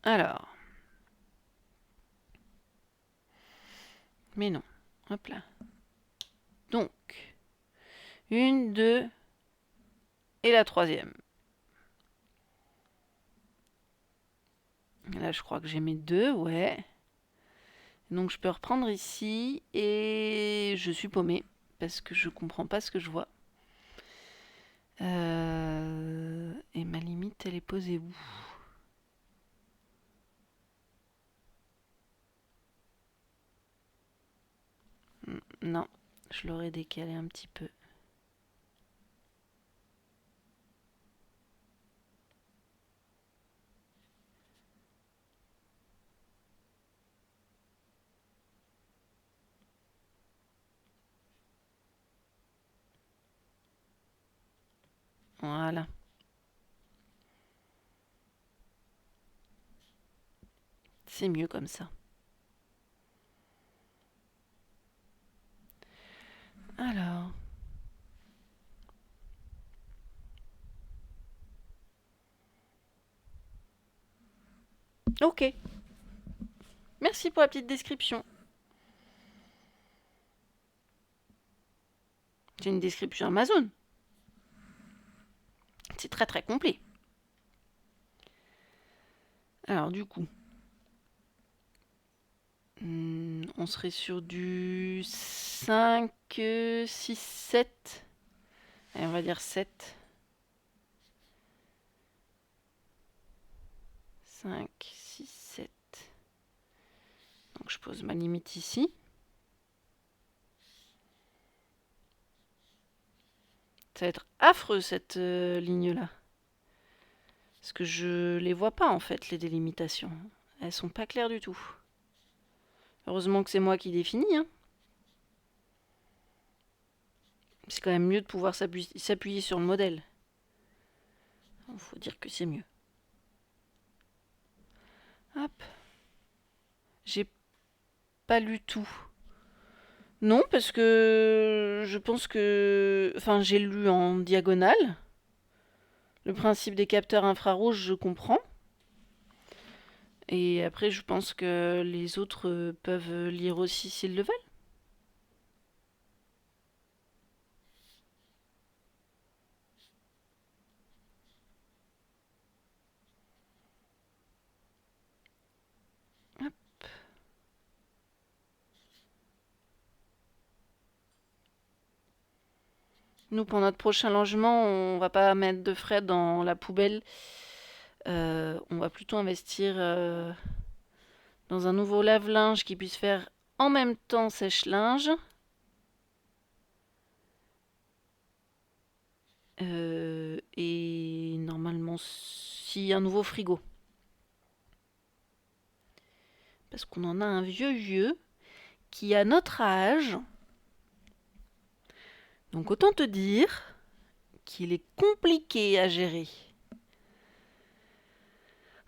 Alors. Mais non. Hop là. Donc. 1, 2 et la troisième. Là, je crois que j'ai mes 2, ouais. Donc, je peux reprendre ici et je suis paumée parce que je comprends pas ce que je vois. Et ma limite, elle est posée où? Non, je l'aurais décalé un petit peu. Voilà. C'est mieux comme ça. Alors. Ok. Merci pour la petite description. C'est une description Amazon. C'est très très complet. Alors du coup, on serait sur du 5, 6, 7. Allez, on va dire 7. 5, 6, 7. Donc je pose ma limite ici. Ça va être affreux cette ligne-là. Parce que je les vois pas en fait, les délimitations. Elles sont pas claires du tout. Heureusement que c'est moi qui définis. Hein. C'est quand même mieux de pouvoir s'appuyer sur le modèle. Il faut dire que c'est mieux. Hop. J'ai pas lu tout. Non, parce que je pense que... Enfin, j'ai lu en diagonale. Le principe des capteurs infrarouges, je comprends. Et après, je pense que les autres peuvent lire aussi s'ils le veulent. Hop. Nous, pour notre prochain logement, on va pas mettre de frais dans la poubelle. On va plutôt investir dans un nouveau lave-linge qui puisse faire en même temps sèche-linge. Et normalement, si un nouveau frigo. Parce qu'on en a un vieux qui a notre âge. Donc autant te dire qu'il est compliqué à gérer.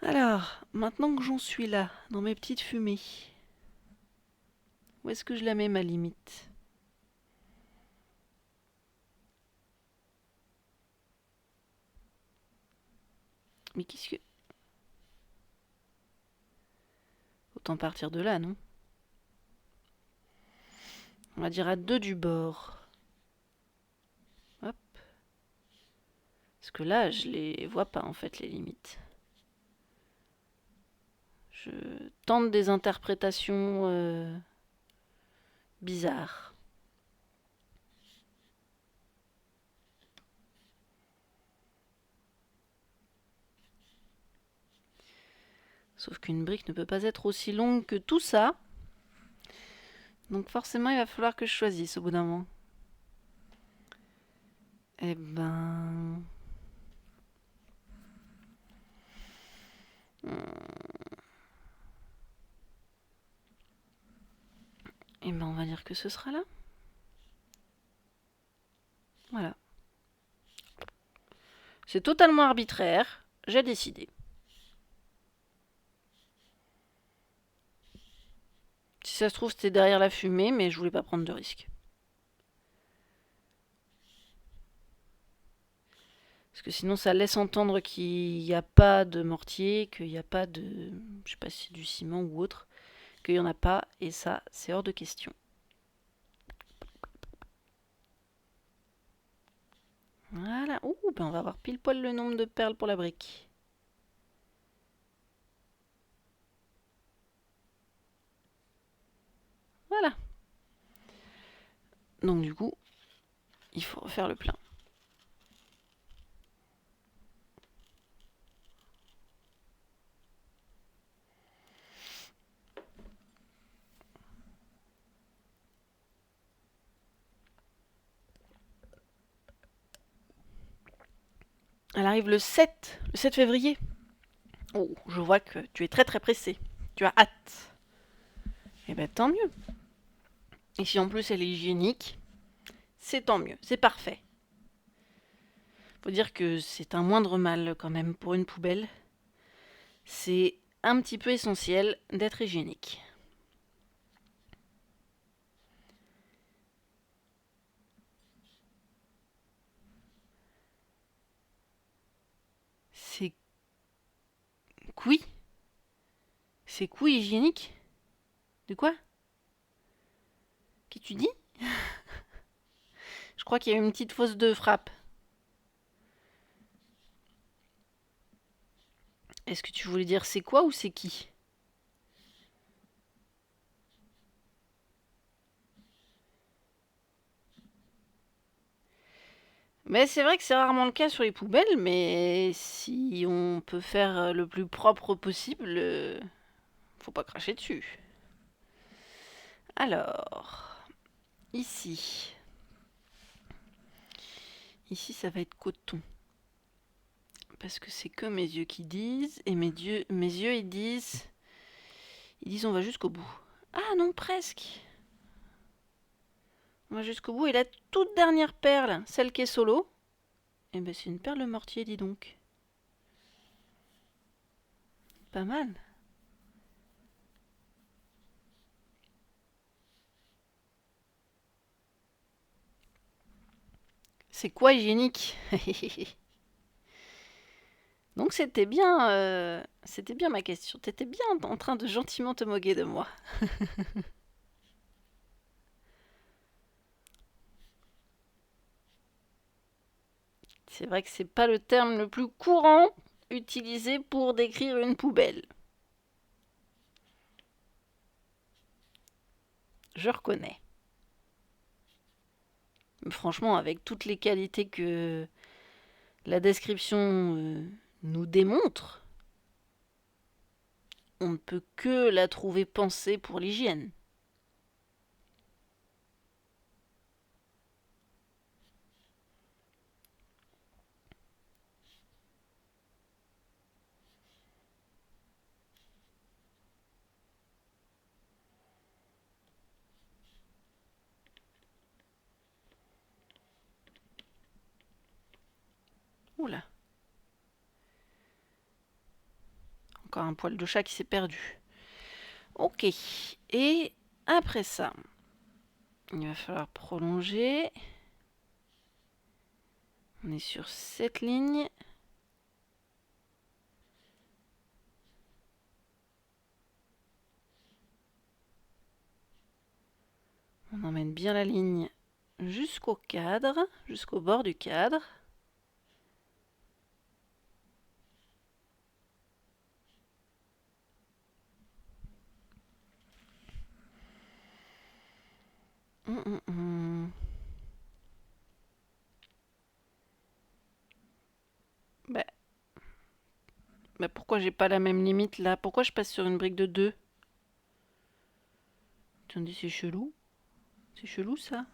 Alors, maintenant que j'en suis là, dans mes petites fumées, où est-ce que je la mets ma limite ? Mais qu'est-ce que... Autant partir de là, non ? On va dire à 2 du bord. Hop. Parce que là, je les vois pas en fait, les limites. Je tente des interprétations bizarres. Sauf qu'une brique ne peut pas être aussi longue que tout ça. Donc forcément, il va falloir que je choisisse au bout d'un moment. Eh ben... Eh ben, on va dire que ce sera là. Voilà. C'est totalement arbitraire. J'ai décidé. Si ça se trouve, c'était derrière la fumée, mais je voulais pas prendre de risque. Parce que sinon, ça laisse entendre qu'il n'y a pas de mortier, qu'il n'y a pas de... Je sais pas si c'est du ciment ou autre. Qu'il n'y en a pas, et ça, c'est hors de question. Voilà. Ouh, ben on va avoir pile poil le nombre de perles pour la brique. Voilà. Donc du coup, il faut refaire le plein. Elle arrive le 7 février. Oh, je vois que tu es très très pressé. Tu as hâte. Eh ben tant mieux. Et si en plus elle est hygiénique, c'est tant mieux, c'est parfait. Faut dire que c'est un moindre mal quand même pour une poubelle. C'est un petit peu essentiel d'être hygiénique. C'est couille. C'est couille hygiénique. De quoi ? Qu'est-ce que tu dis ? Je crois qu'il y a eu une petite fausse de frappe. Est-ce que tu voulais dire c'est quoi ou c'est qui? Mais c'est vrai que c'est rarement le cas sur les poubelles, mais si on peut faire le plus propre possible, faut pas cracher dessus. Alors, ici. Ici, ça va être coton. Parce que c'est que mes yeux qui disent, et mes yeux ils disent on va jusqu'au bout. Ah non, presque. On va jusqu'au bout, et la toute dernière perle, celle qui est solo, eh ben c'est une perle mortier, dis donc. Pas mal. C'est quoi hygiénique? Donc c'était bien ma question. T'étais bien en train de gentiment te moquer de moi. C'est vrai que c'est pas le terme le plus courant utilisé pour décrire une poubelle. Je reconnais. Mais franchement, avec toutes les qualités que la description nous démontre, on ne peut que la trouver pensée pour l'hygiène. Oula. Encore un poil de chat qui s'est perdu. Ok. Et après ça, il va falloir prolonger. On est sur cette ligne. On emmène bien la ligne jusqu'au cadre, jusqu'au bord du cadre. Bah pourquoi j'ai pas la même limite là? Pourquoi je passe sur une brique de 2? Attendez, c'est chelou. C'est chelou ça.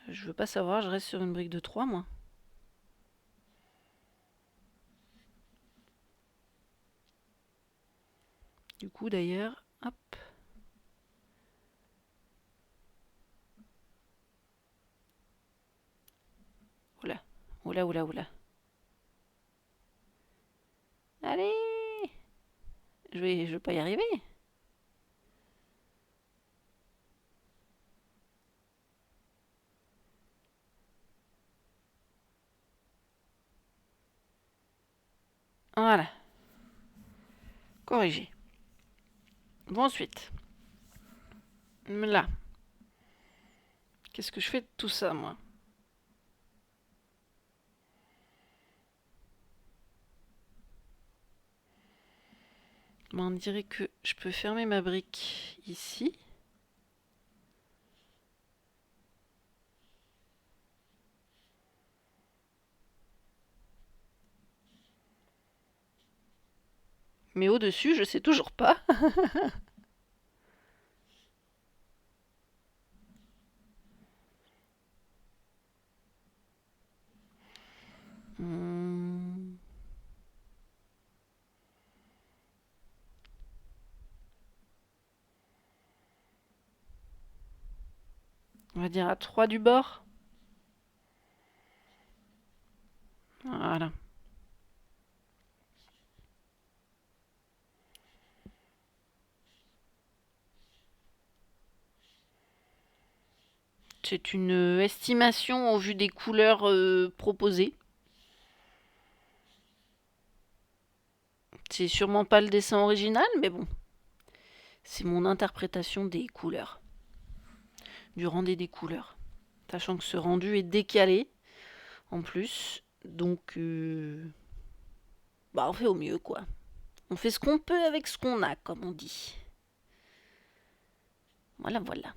Je veux pas savoir, je reste sur une brique de 3 moi. Du coup d'ailleurs, hop. Oula, oula, oula, oula. Allez! Je vais pas y arriver. Voilà. Corrigé. Bon, ensuite. Là. Qu'est-ce que je fais de tout ça, moi? On dirait que je peux fermer ma brique ici. Mais au-dessus, je sais toujours pas. On va dire à 3 du bord. Voilà. C'est une estimation au vu des couleurs proposées. C'est sûrement pas le dessin original, mais bon. C'est mon interprétation des couleurs. Du rendu des couleurs. Sachant que ce rendu est décalé, en plus. Donc, on fait au mieux, quoi. On fait ce qu'on peut avec ce qu'on a, comme on dit. Voilà, voilà.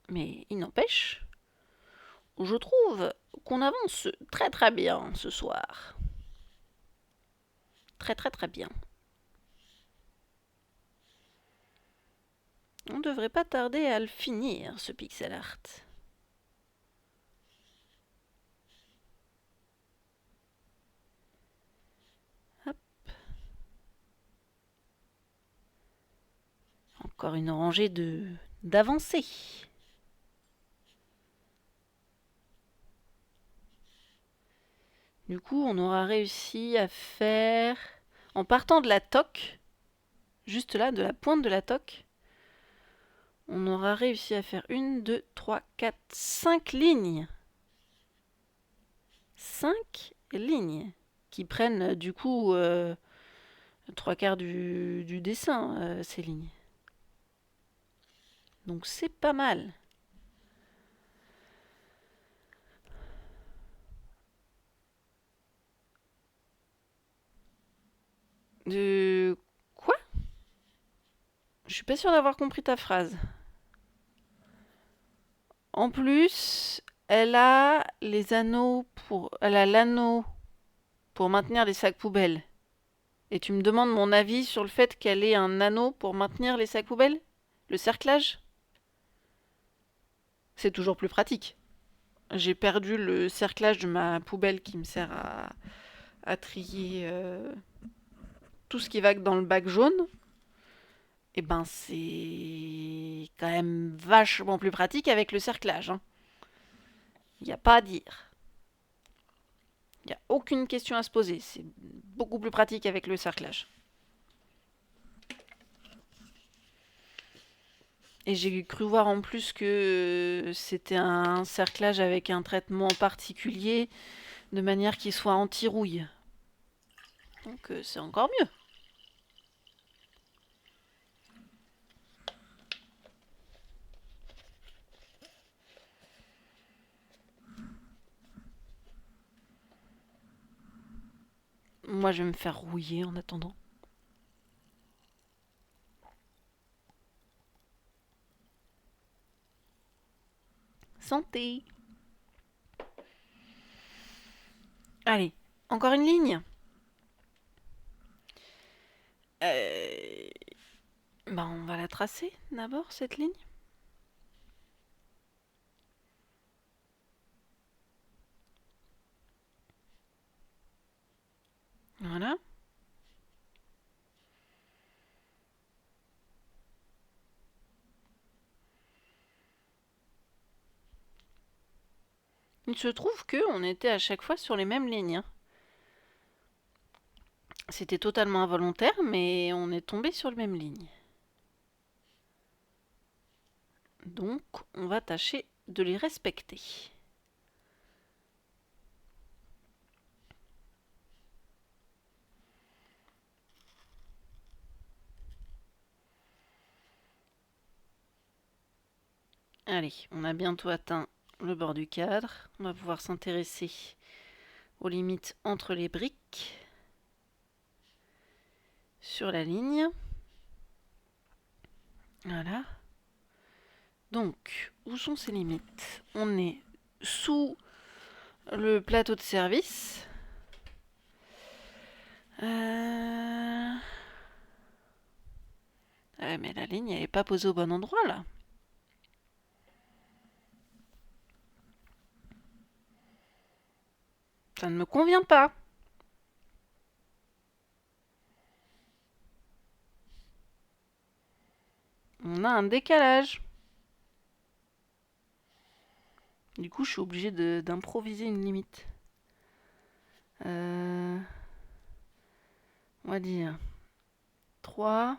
Mais il n'empêche, je trouve qu'on avance très très bien ce soir. Très très très bien. On ne devrait pas tarder à le finir, ce pixel art. Hop. Encore une rangée d'avancées. Du coup, on aura réussi à faire, en partant de la toque, juste là, de la pointe de la toque, on aura réussi à faire 1, 2, 3, 4, 5 lignes. 5 lignes qui prennent du coup 3/4 du dessin, ces lignes. Donc c'est pas mal. De quoi? Je suis pas sûre d'avoir compris ta phrase. En plus, elle a l'anneau pour maintenir les sacs poubelles. Et tu me demandes mon avis sur le fait qu'elle ait un anneau pour maintenir les sacs poubelles? Le cerclage? C'est toujours plus pratique. J'ai perdu le cerclage de ma poubelle qui me sert à trier tout ce qui va dans le bac jaune. Et ben c'est quand même vachement plus pratique avec le cerclage. Il n'y a pas à dire. Il n'y a aucune question à se poser. C'est beaucoup plus pratique avec le cerclage. Et j'ai cru voir en plus que c'était un cerclage avec un traitement particulier, de manière qu'il soit anti-rouille. Donc c'est encore mieux. Moi, je vais me faire rouiller en attendant. Santé. Allez, encore une ligne. On va la tracer d'abord, cette ligne. Voilà. Il se trouve qu'on était à chaque fois sur les mêmes lignes. C'était totalement involontaire, mais on est tombé sur les mêmes lignes. Donc, on va tâcher de les respecter. Allez, on a bientôt atteint le bord du cadre. On va pouvoir s'intéresser aux limites entre les briques sur la ligne. Voilà. Donc, où sont ces limites? On est sous le plateau de service. Ouais, mais la ligne, elle n'est pas posée au bon endroit, là. Ça ne me convient pas. On a un décalage. Du coup, je suis obligée d'improviser une limite. On va dire 3,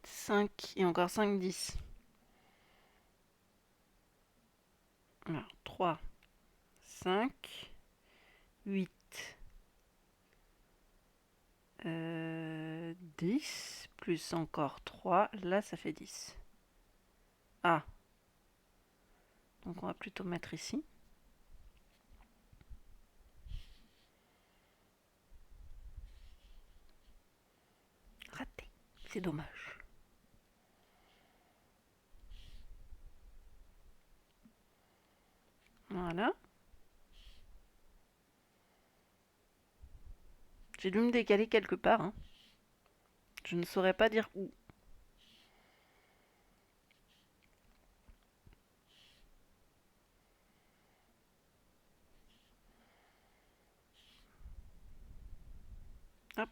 5 et encore 5, 10. Alors, 3, 5, 8, 10, plus encore 3, là ça fait 10. Ah. Donc on va plutôt mettre ici. Raté. C'est dommage. Voilà. J'ai dû me décaler quelque part. Hein. Je ne saurais pas dire où. Hop.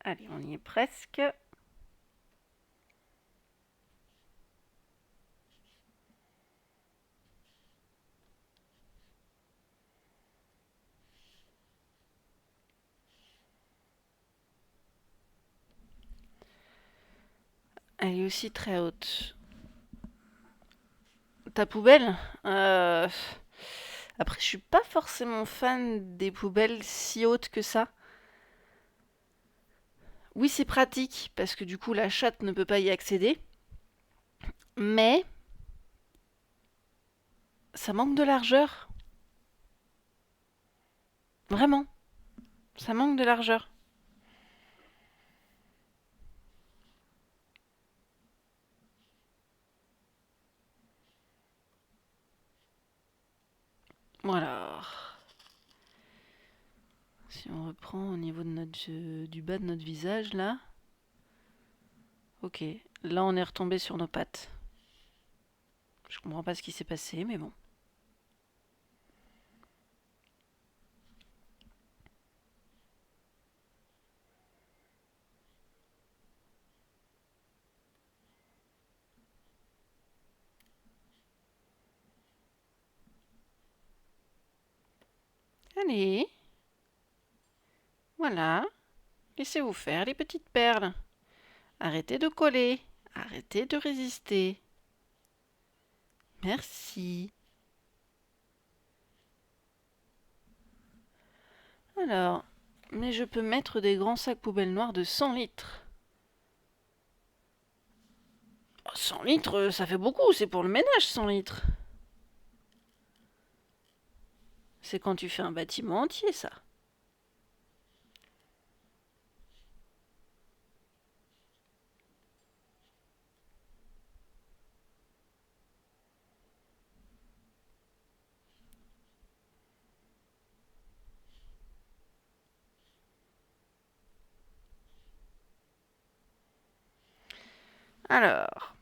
Allez, on y est presque. Elle est aussi très haute. Ta poubelle Après, je suis pas forcément fan des poubelles si hautes que ça. Oui, c'est pratique, parce que du coup, la chatte ne peut pas y accéder. Mais ça manque de largeur. Vraiment. Ça manque de largeur. Voilà. Si on reprend au niveau de du bas de notre visage, là. Ok. Là, on est retombé sur nos pattes. Je comprends pas ce qui s'est passé, mais bon. Allez. Voilà. Laissez-vous faire les petites perles. Arrêtez de coller. Arrêtez de résister. Merci. Alors, mais je peux mettre des grands sacs poubelles noirs de 100 litres. 100 litres, ça fait beaucoup, c'est pour le ménage 100 litres. C'est quand tu fais un bâtiment entier, ça. Alors.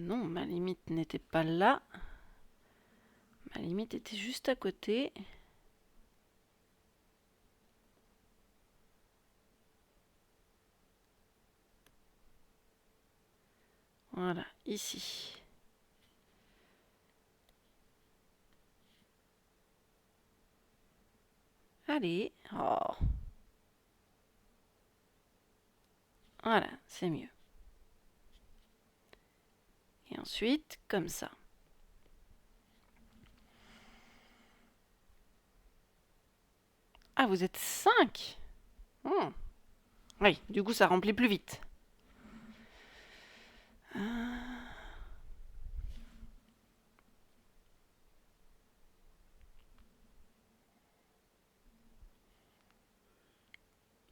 Non, ma limite n'était pas là. Ma limite était juste à côté. Voilà, ici. Allez. Oh. Voilà, c'est mieux. Et ensuite, comme ça. Ah, vous êtes 5. Oui, du coup, ça remplit plus vite.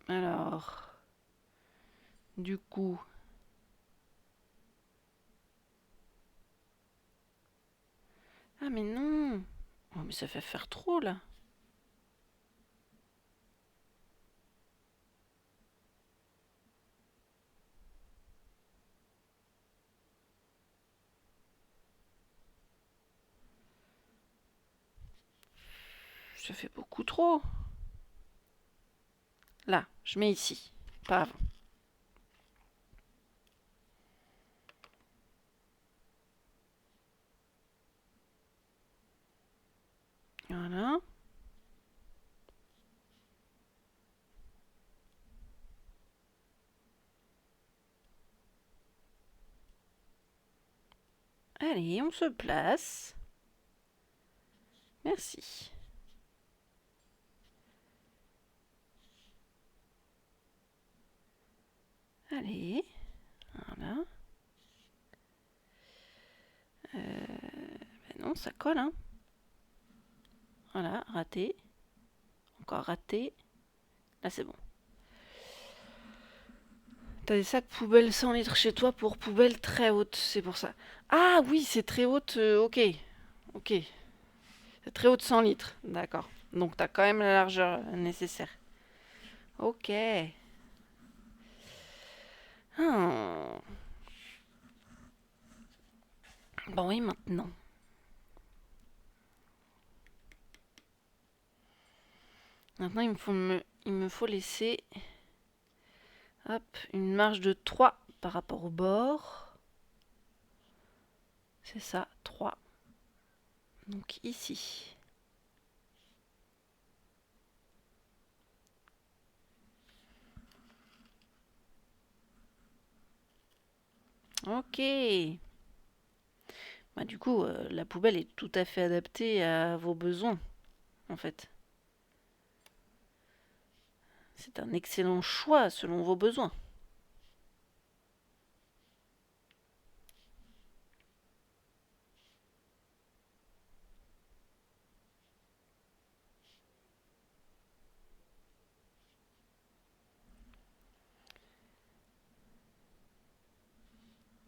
Alors, du coup... Ah, mais non. Oh, mais ça fait faire trop, là. Ça fait beaucoup trop. Là, je mets ici, pas avant. Voilà. Allez, on se place. Merci. Allez, voilà. Non, ça colle, hein. Voilà, raté. Encore raté. Là, c'est bon. T'as des sacs poubelles 100 litres chez toi pour poubelles très hautes, c'est pour ça. Ah oui, c'est très haute, ok. Ok. C'est très haute 100 litres, d'accord. Donc t'as quand même la largeur nécessaire. Ok. Hmm. Bon, oui, maintenant. Maintenant, il me faut laisser hop, une marge de 3 par rapport au bord. C'est ça, 3. Donc ici. Ok. Bah, du coup, la poubelle est tout à fait adaptée à vos besoins, en fait. C'est un excellent choix selon vos besoins.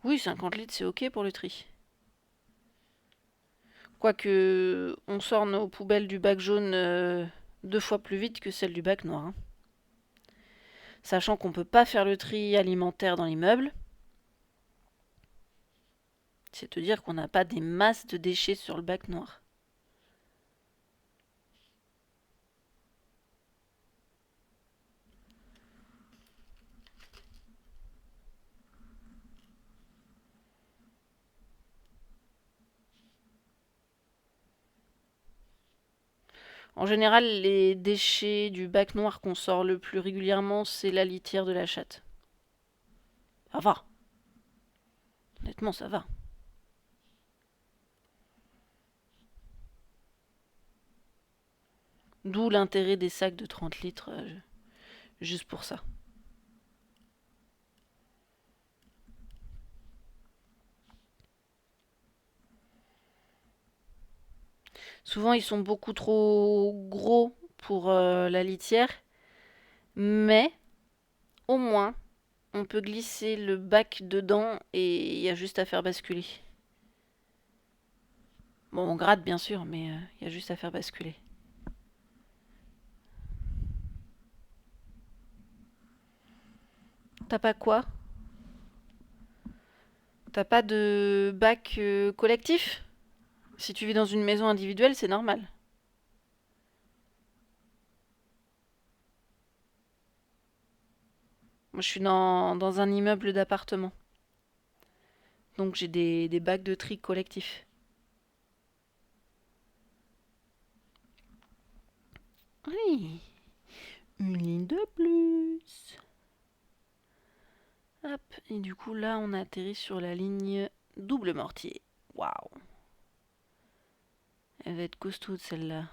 Oui, 50 litres, c'est ok pour le tri. Quoique, on sort nos poubelles du bac jaune 2 fois plus vite que celles du bac noir, hein. Sachant qu'on ne peut pas faire le tri alimentaire dans l'immeuble. C'est te dire qu'on n'a pas des masses de déchets sur le bac noir. En général, les déchets du bac noir qu'on sort le plus régulièrement, c'est la litière de la chatte. Ça va. Honnêtement, ça va. D'où l'intérêt des sacs de 30 litres, juste pour ça. Souvent, ils sont beaucoup trop gros pour la litière, mais au moins, on peut glisser le bac dedans et il y a juste à faire basculer. Bon, on gratte bien sûr, mais il y a juste à faire basculer. T'as pas quoi? T'as pas de bac collectif? Si tu vis dans une maison individuelle, c'est normal. Moi, je suis dans un immeuble d'appartement. Donc j'ai des bacs de tri collectifs. Oui, une ligne de plus. Hop, et du coup là on a atterri sur la ligne double mortier. Waouh. Elle va être costaud celle-là.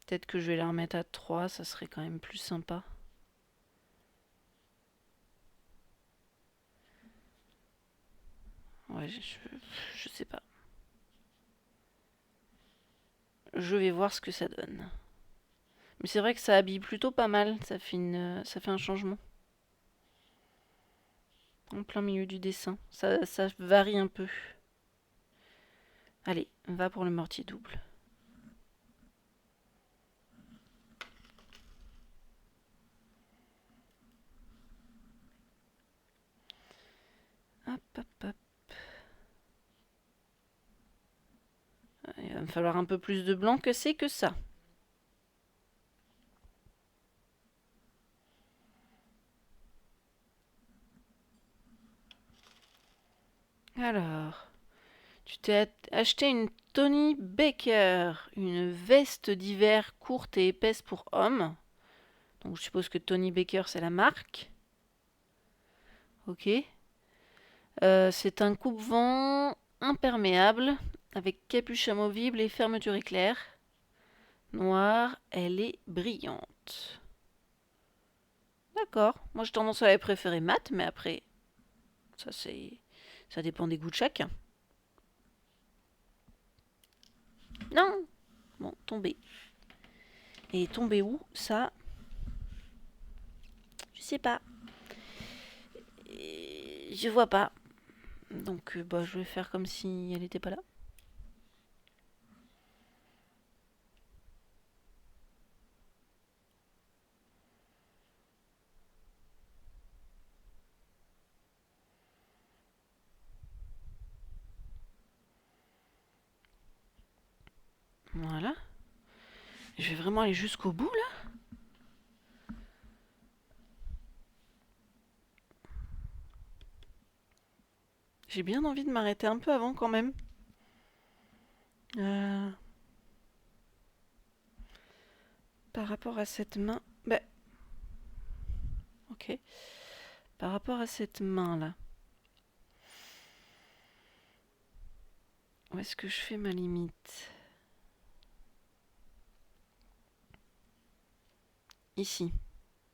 Peut-être que je vais la remettre à 3, ça serait quand même plus sympa. Ouais, je sais pas. Je vais voir ce que ça donne. Mais c'est vrai que ça habille plutôt pas mal, ça fait un changement. En plein milieu du dessin. Ça varie un peu. Allez, va pour le mortier double. Hop, hop, hop. Il va me falloir un peu plus de blanc que c'est que ça. Alors, tu t'es acheté une Tony Baker, une veste d'hiver courte et épaisse pour homme. Donc je suppose que Tony Baker c'est la marque. Ok. C'est un coupe-vent imperméable avec capuche amovible et fermeture éclair. Noire, elle est brillante. D'accord. Moi j'ai tendance à la préférer mat, mais après, ça dépend des goûts de chacun. Non. Bon, tombé. Et tombé où ça? Je sais pas. Je vois pas. Donc bah, je vais faire comme si elle n'était pas là. Voilà. Je vais vraiment aller jusqu'au bout là. J'ai bien envie de m'arrêter un peu avant quand même. Par rapport à cette main... Bah... Ok. Par rapport à cette main là. Où est-ce que je fais ma limite? Ici.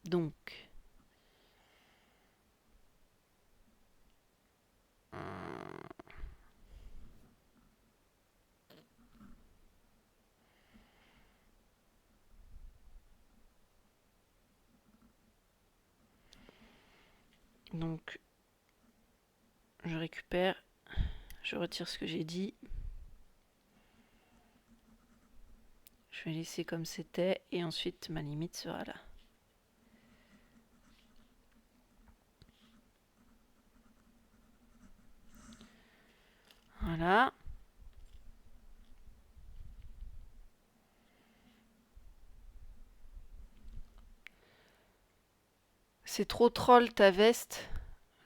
Donc... Donc... Je récupère... Je retire ce que j'ai dit. Je vais laisser comme c'était et ensuite ma limite sera là. Voilà. C'est trop troll ta veste.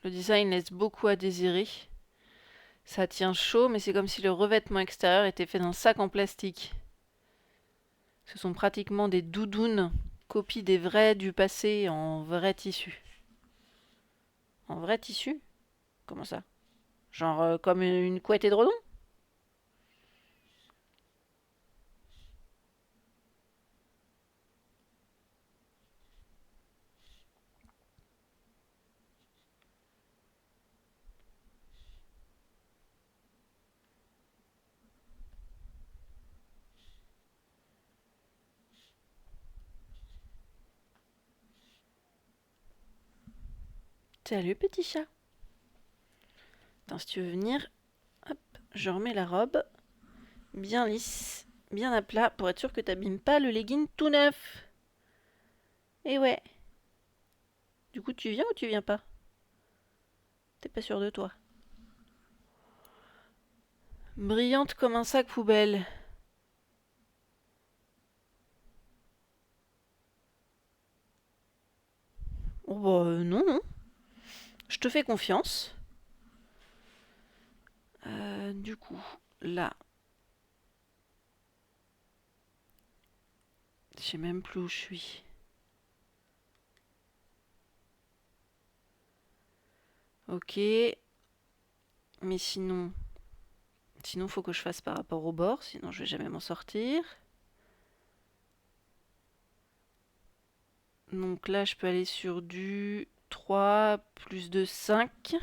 Le design laisse beaucoup à désirer. Ça tient chaud, mais c'est comme si le revêtement extérieur était fait d'un sac en plastique. Ce sont pratiquement des doudounes, copie des vrais du passé en vrai tissu. En vrai tissu? Comment ça? Genre comme une couette édredon? Salut petit chat. Attends, si tu veux venir, hop, je remets la robe bien lisse, bien à plat pour être sûr que t'abîmes pas le legging tout neuf. Et ouais. Du coup, tu viens ou tu viens pas? T'es pas sûr de toi. Brillante comme un sac poubelle. Oh bah non, non. Je te fais confiance. Du coup, là. Je sais même plus où je suis. Ok. Mais sinon... Sinon, faut que je fasse par rapport au bord, sinon je vais jamais m'en sortir. Donc là, je peux aller sur du 3 plus de 5.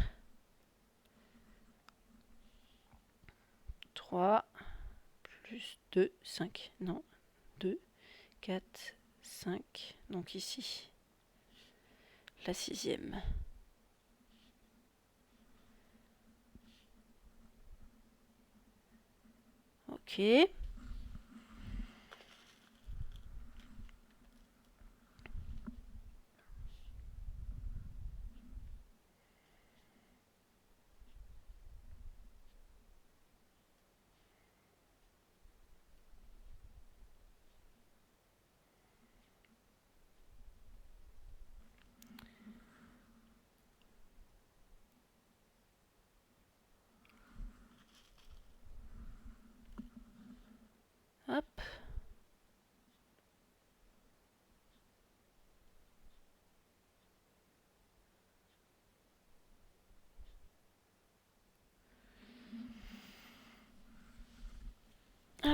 3 plus 2, 5. Non, 2, 4, 5. Donc ici, la sixième. Ok.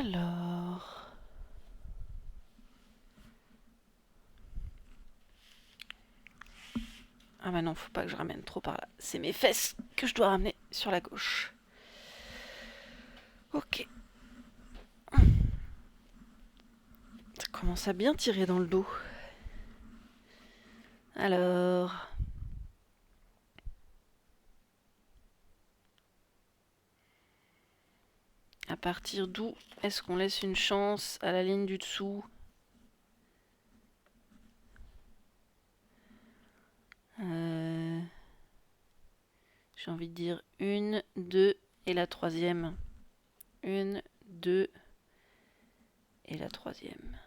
Alors... Ah bah non, faut pas que je ramène trop par là. C'est mes fesses que je dois ramener sur la gauche. Ok. Ça commence à bien tirer dans le dos. Alors... À partir d'où est-ce qu'on laisse une chance à la ligne du dessous? J'ai envie de dire 1, 2 et la troisième. 1, 2 et la troisième.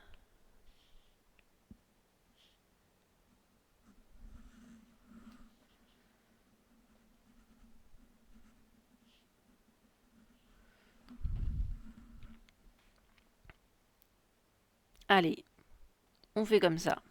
Allez, on fait comme ça.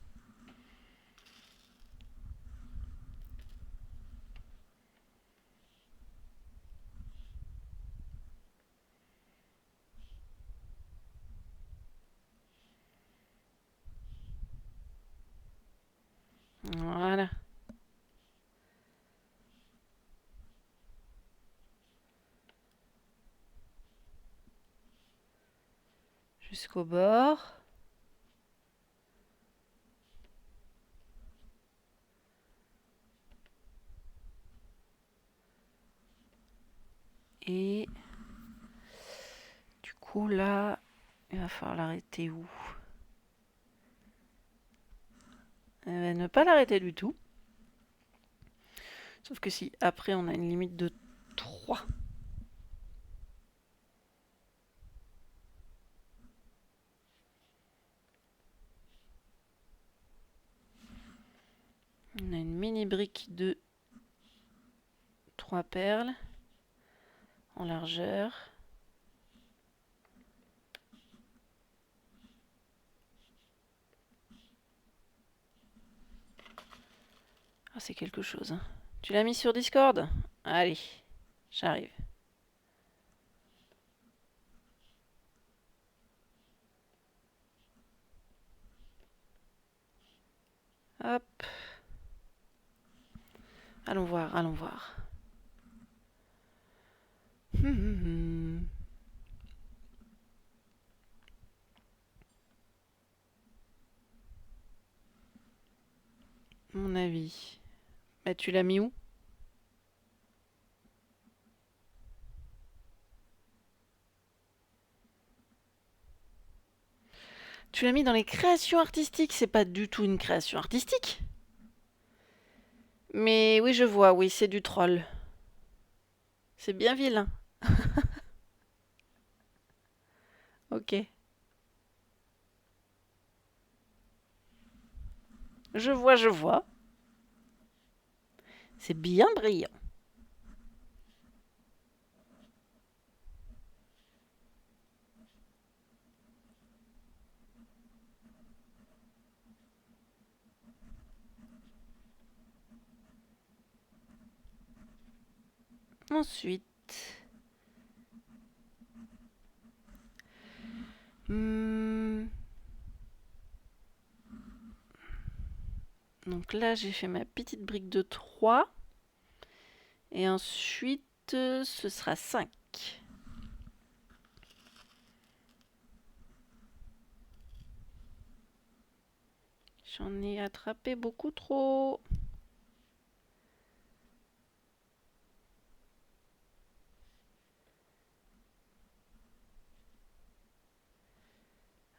Voilà. Jusqu'au bord. Et du coup là, il va falloir l'arrêter où? Ne pas l'arrêter du tout. Sauf que si après on a une limite de 3. On a une mini brique de 3 perles en largeur. Ah, c'est quelque chose. Hein. Tu l'as mis sur Discord? Allez, j'arrive. Hop. Allons voir, allons voir. Mon avis. Bah, tu l'as mis où? Tu l'as mis dans les créations artistiques. C'est pas du tout une création artistique. Mais oui, je vois, oui, c'est du troll. C'est bien vilain. Ok. Je vois, je vois. C'est bien brillant. Ensuite... Donc là, j'ai fait ma petite brique de 3. Et ensuite, ce sera 5. J'en ai attrapé beaucoup trop.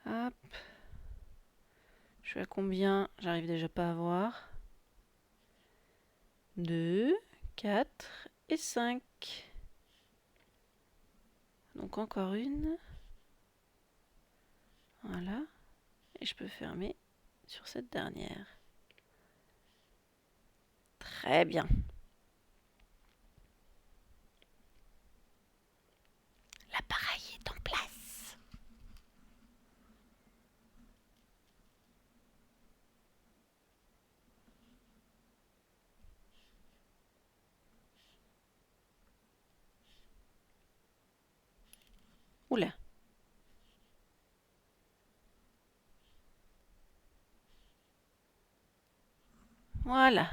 Hop. Je suis à combien? J'arrive déjà pas à voir. 2, 4 et 5. Donc encore une. Voilà. Et je peux fermer sur cette dernière. Très bien. L'appareil est en place. Oula. Voilà.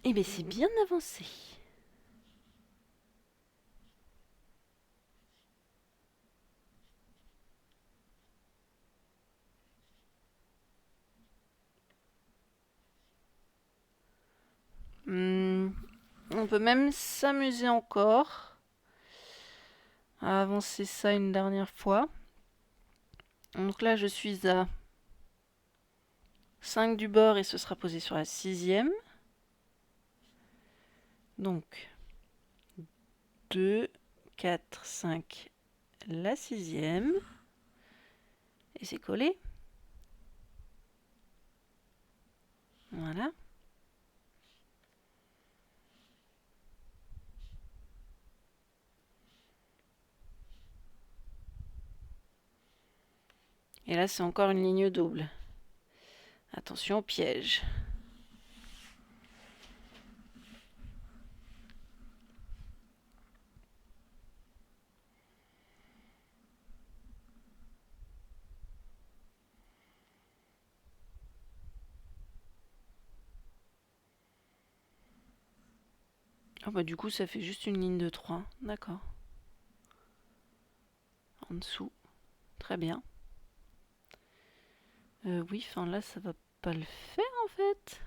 Eh bien, c'est bien avancé. On peut même s'amuser encore à avancer ça une dernière fois. Donc là, je suis à 5 du bord et ce sera posé sur la 6e. Donc 2, 4, 5, la 6e. Et c'est collé. Voilà. Et là, c'est encore une ligne double. Attention au piège. Ah bah du coup, ça fait juste une ligne de 3. D'accord. En dessous. Très bien. Oui, enfin là, ça va pas le faire en fait.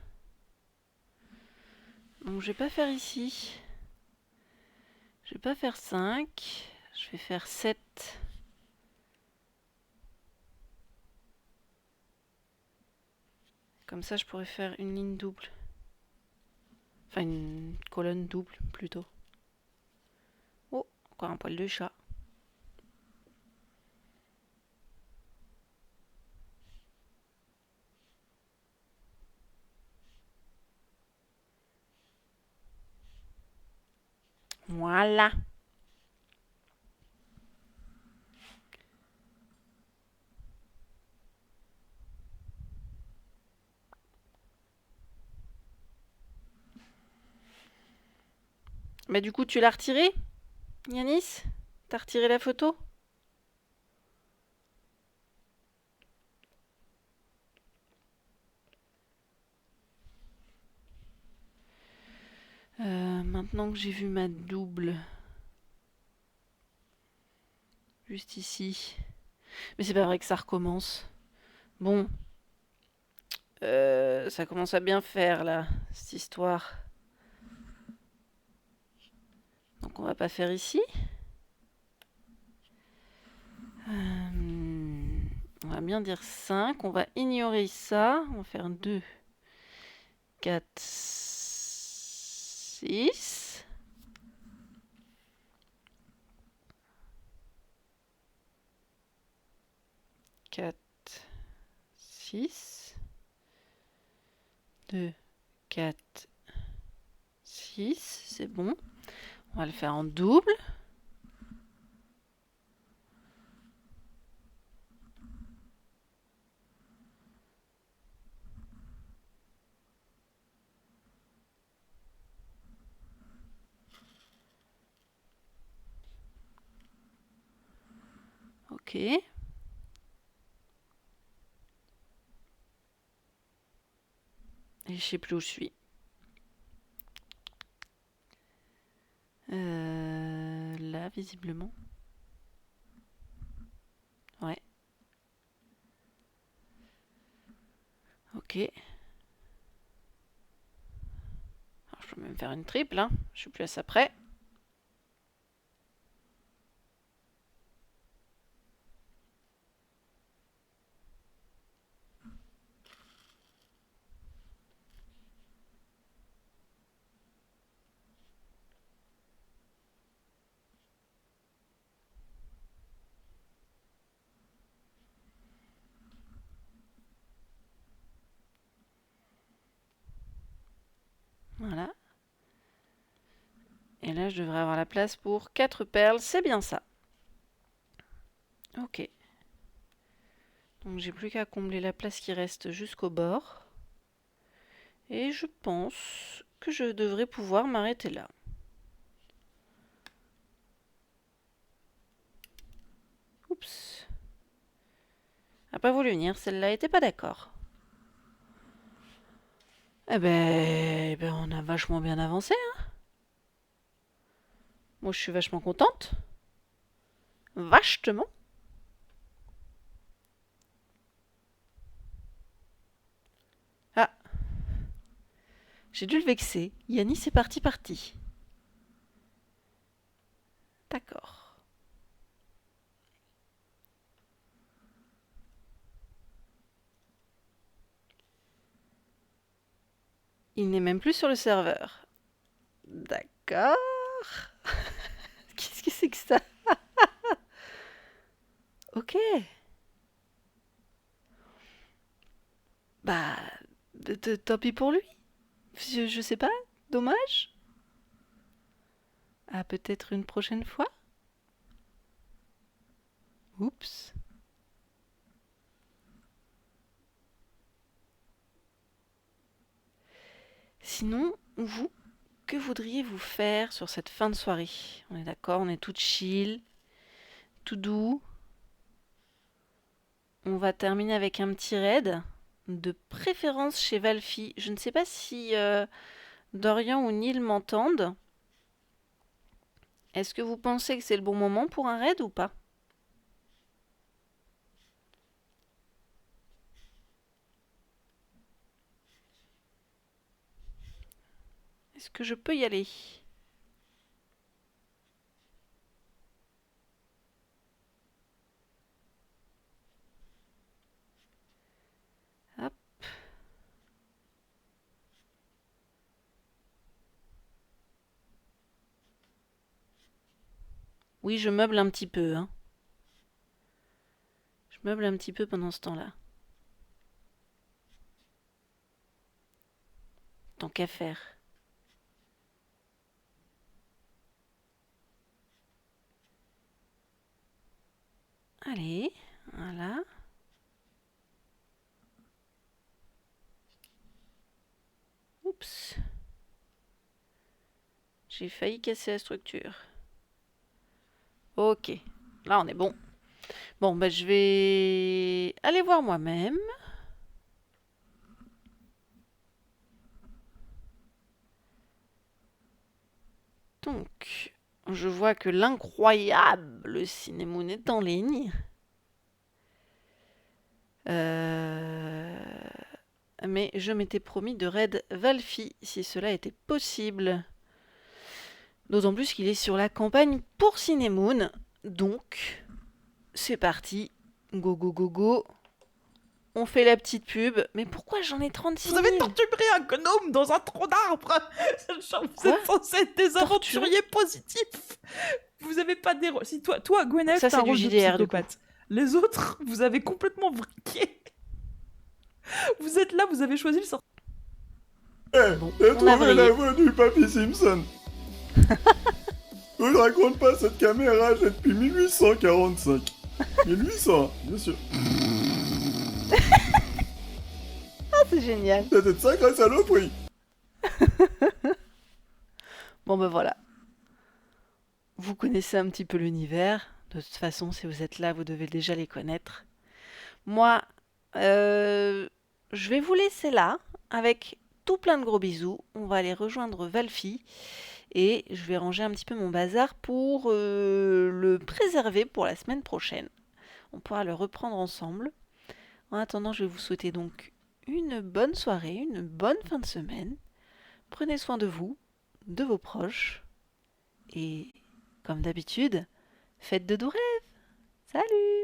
Donc je vais pas faire ici. Je vais pas faire 5. Je vais faire 7. Comme ça, je pourrais faire une ligne double. Enfin, une colonne double, plutôt. Oh, encore un poil de chat. Voilà. Bah du coup, tu l'as retiré, Yanis? T'as retiré la photo? Maintenant que j'ai vu ma double, juste ici. Mais c'est pas vrai que ça recommence. Bon, ça commence à bien faire là, cette histoire. Donc on va pas faire ici. On va bien dire 5. On va ignorer ça. On va faire 2, 4, 6. Quatre, 6. 2, 4, 6. C'est bon. On va le faire en double. Ok. Et je sais plus où je suis. Là, visiblement. Ouais. Ok. Alors, je peux même faire une triple, hein. Je suis plus à ça près. Voilà. Et là, je devrais avoir la place pour 4 perles. C'est bien ça. Ok. Donc, j'ai plus qu'à combler la place qui reste jusqu'au bord. Et je pense que je devrais pouvoir m'arrêter là. Oups. a pas voulu venir, celle-là était pas d'accord. Eh ben, on a vachement bien avancé, hein. Moi, je suis vachement contente. Vachement. Ah, j'ai dû le vexer. Yanis est parti. D'accord. Il n'est même plus sur le serveur. D'accord. Qu'est-ce que c'est que ça? Ok. Bah, tant pis pour lui. Je sais pas. Dommage. À peut-être une prochaine fois. Oups. Sinon, vous, que voudriez-vous faire sur cette fin de soirée? On est d'accord, on est tout chill, tout doux. On va terminer avec un petit raid, de préférence chez Valfi. Je ne sais pas si Dorian ou Neil m'entendent. Est-ce que vous pensez que c'est le bon moment pour un raid ou pas? Est-ce que je peux y aller? Hop. Oui, je meuble un petit peu, hein. Je meuble un petit peu pendant ce temps-là. Tant qu'à faire. Allez, voilà. Oups. J'ai failli casser la structure. Ok, là on est bon. Bon, ben je vais aller voir moi-même. Donc, je vois que l'incroyable Cinémoon est en ligne. Mais je m'étais promis de raid Valfi si cela était possible. D'autant plus qu'il est sur la campagne pour Cinémoon. Donc, c'est parti. Go, go, go, go. On fait la petite pub. Mais pourquoi j'en ai 36 Vous 000? avez torturé un gnome dans un tronc d'arbre. Vous êtes censé être des aventuriers positifs. Vous avez pas des... Si toi Gweneth, Ça, t'as un c'est du rôle de JDR, du coup. psychopathe. Les autres, vous avez complètement vriqué. Vous êtes là, vous avez choisi le sort. Bon, J'ai on a trouvé vrillé. la voix du Papy Simpson. Je ne raconte pas, cette caméra, j'ai depuis 1845. 1800, bien sûr. Ah, c'est génial. C'était de sacrée saloperie. Bon, ben voilà. Vous connaissez un petit peu l'univers. De toute façon, si vous êtes là, vous devez déjà les connaître. Moi, je vais vous laisser là, avec tout plein de gros bisous. On va aller rejoindre Valfi. Et je vais ranger un petit peu mon bazar pour le préserver pour la semaine prochaine. On pourra le reprendre ensemble. En attendant, je vais vous souhaiter donc une bonne soirée, une bonne fin de semaine. Prenez soin de vous, de vos proches. Et comme d'habitude, faites de doux rêves. Salut!